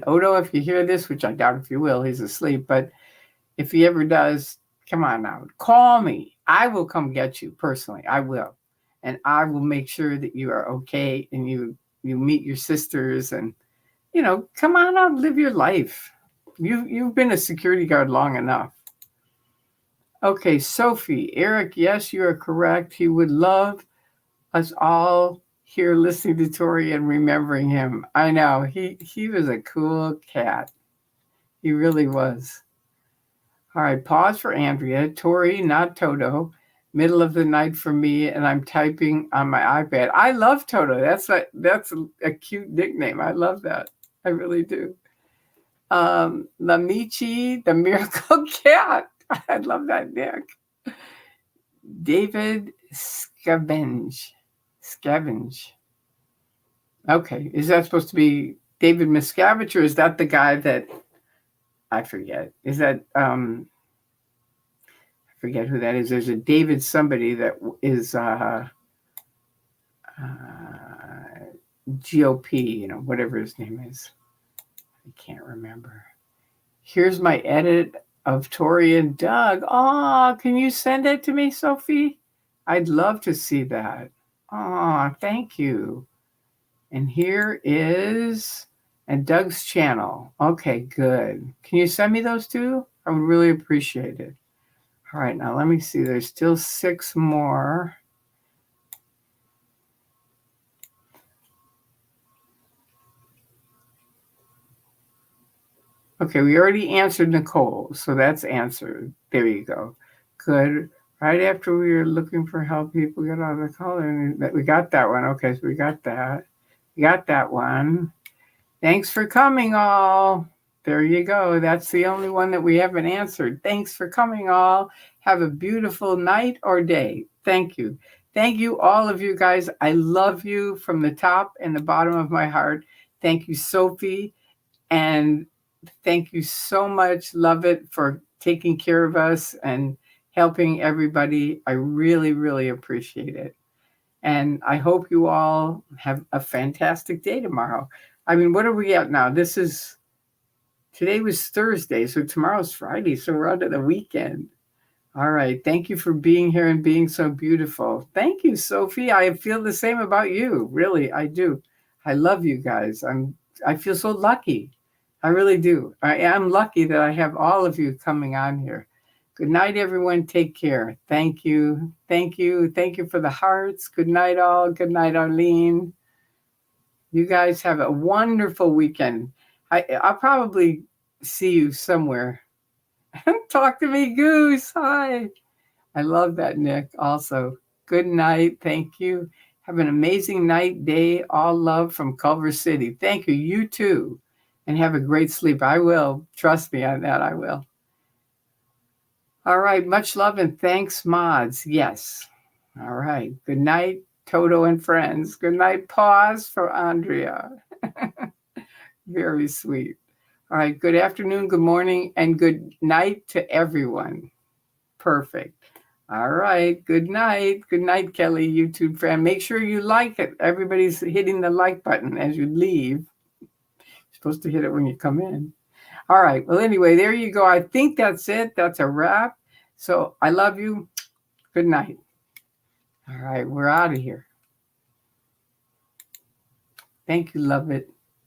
Odo, if you hear this, which I doubt if you will, he's asleep, but if he ever does, come on out. Call me. I will come get you personally. I will. And I will make sure that you are okay and you meet your sisters and, come on out and live your life. You've been a security guard long enough. Okay, Sophie, Eric, yes, you are correct. He would love us all here listening to Tori and remembering him. I know, he was a cool cat. He really was. All right, pause for Andrea. Tori, not Toto. Middle of the night for me, and I'm typing on my iPad. I love Toto. That's a cute nickname. I love that. I really do. Lamichi, the miracle cat. I love that, Nick. David Scavenge. Okay, is that supposed to be David Miscavige, or is that the guy that I forget? Is that I forget who that is. There's a David somebody that is GOP, whatever his name is. I can't remember. Here's my edit of Tori and Doug. Oh, can you send it to me, Sophie? I'd love to see that. Oh, thank you. And here is Doug's channel. Okay, good. Can you send me those two? I would really appreciate it. All right, now let me see. There's still 6 more. Okay, we already answered Nicole, so that's answered. There you go. Good. Right after we were looking for help, people get out of the call. We got that one. Okay, so we got that. We got that one. Thanks for coming, all. There you go. That's the only one that we haven't answered. Thanks for coming, all. Have a beautiful night or day. Thank you. Thank you, all of you guys. I love you from the top and the bottom of my heart. Thank you, Sophie. And thank you so much, Love It, for taking care of us and helping everybody. I really, really appreciate it. And I hope you all have a fantastic day tomorrow. I mean, what are we at now? Today was Thursday, so tomorrow's Friday, so we're on to the weekend. All right. Thank you for being here and being so beautiful. Thank you, Sophie. I feel the same about you. Really, I do. I love you guys. I feel so lucky. I really do. I am lucky that I have all of you coming on here. Good night, everyone. Take care. Thank you. Thank you. Thank you for the hearts. Good night, all. Good night, Arlene. You guys have a wonderful weekend. I'll probably see you somewhere. Talk to me, Goose. Hi. I love that, Nick, also. Good night. Thank you. Have an amazing night, day. All love from Culver City. Thank you. You too. And have a great sleep. I will. Trust me on that. I will. All right. Much love and thanks, mods. Yes. All right. Good night, Toto and friends. Good night, pause for Andrea. Very sweet. All right. Good afternoon, good morning, and good night to everyone. Perfect. All right. Good night. Good night, Kelly, YouTube fan. Make sure you like it. Everybody's hitting the like button as you leave. You're supposed to hit it when you come in. All right. Well, anyway, there you go. I think that's it. That's a wrap. So I love you. Good night. All right. We're out of here. Thank you. Love it.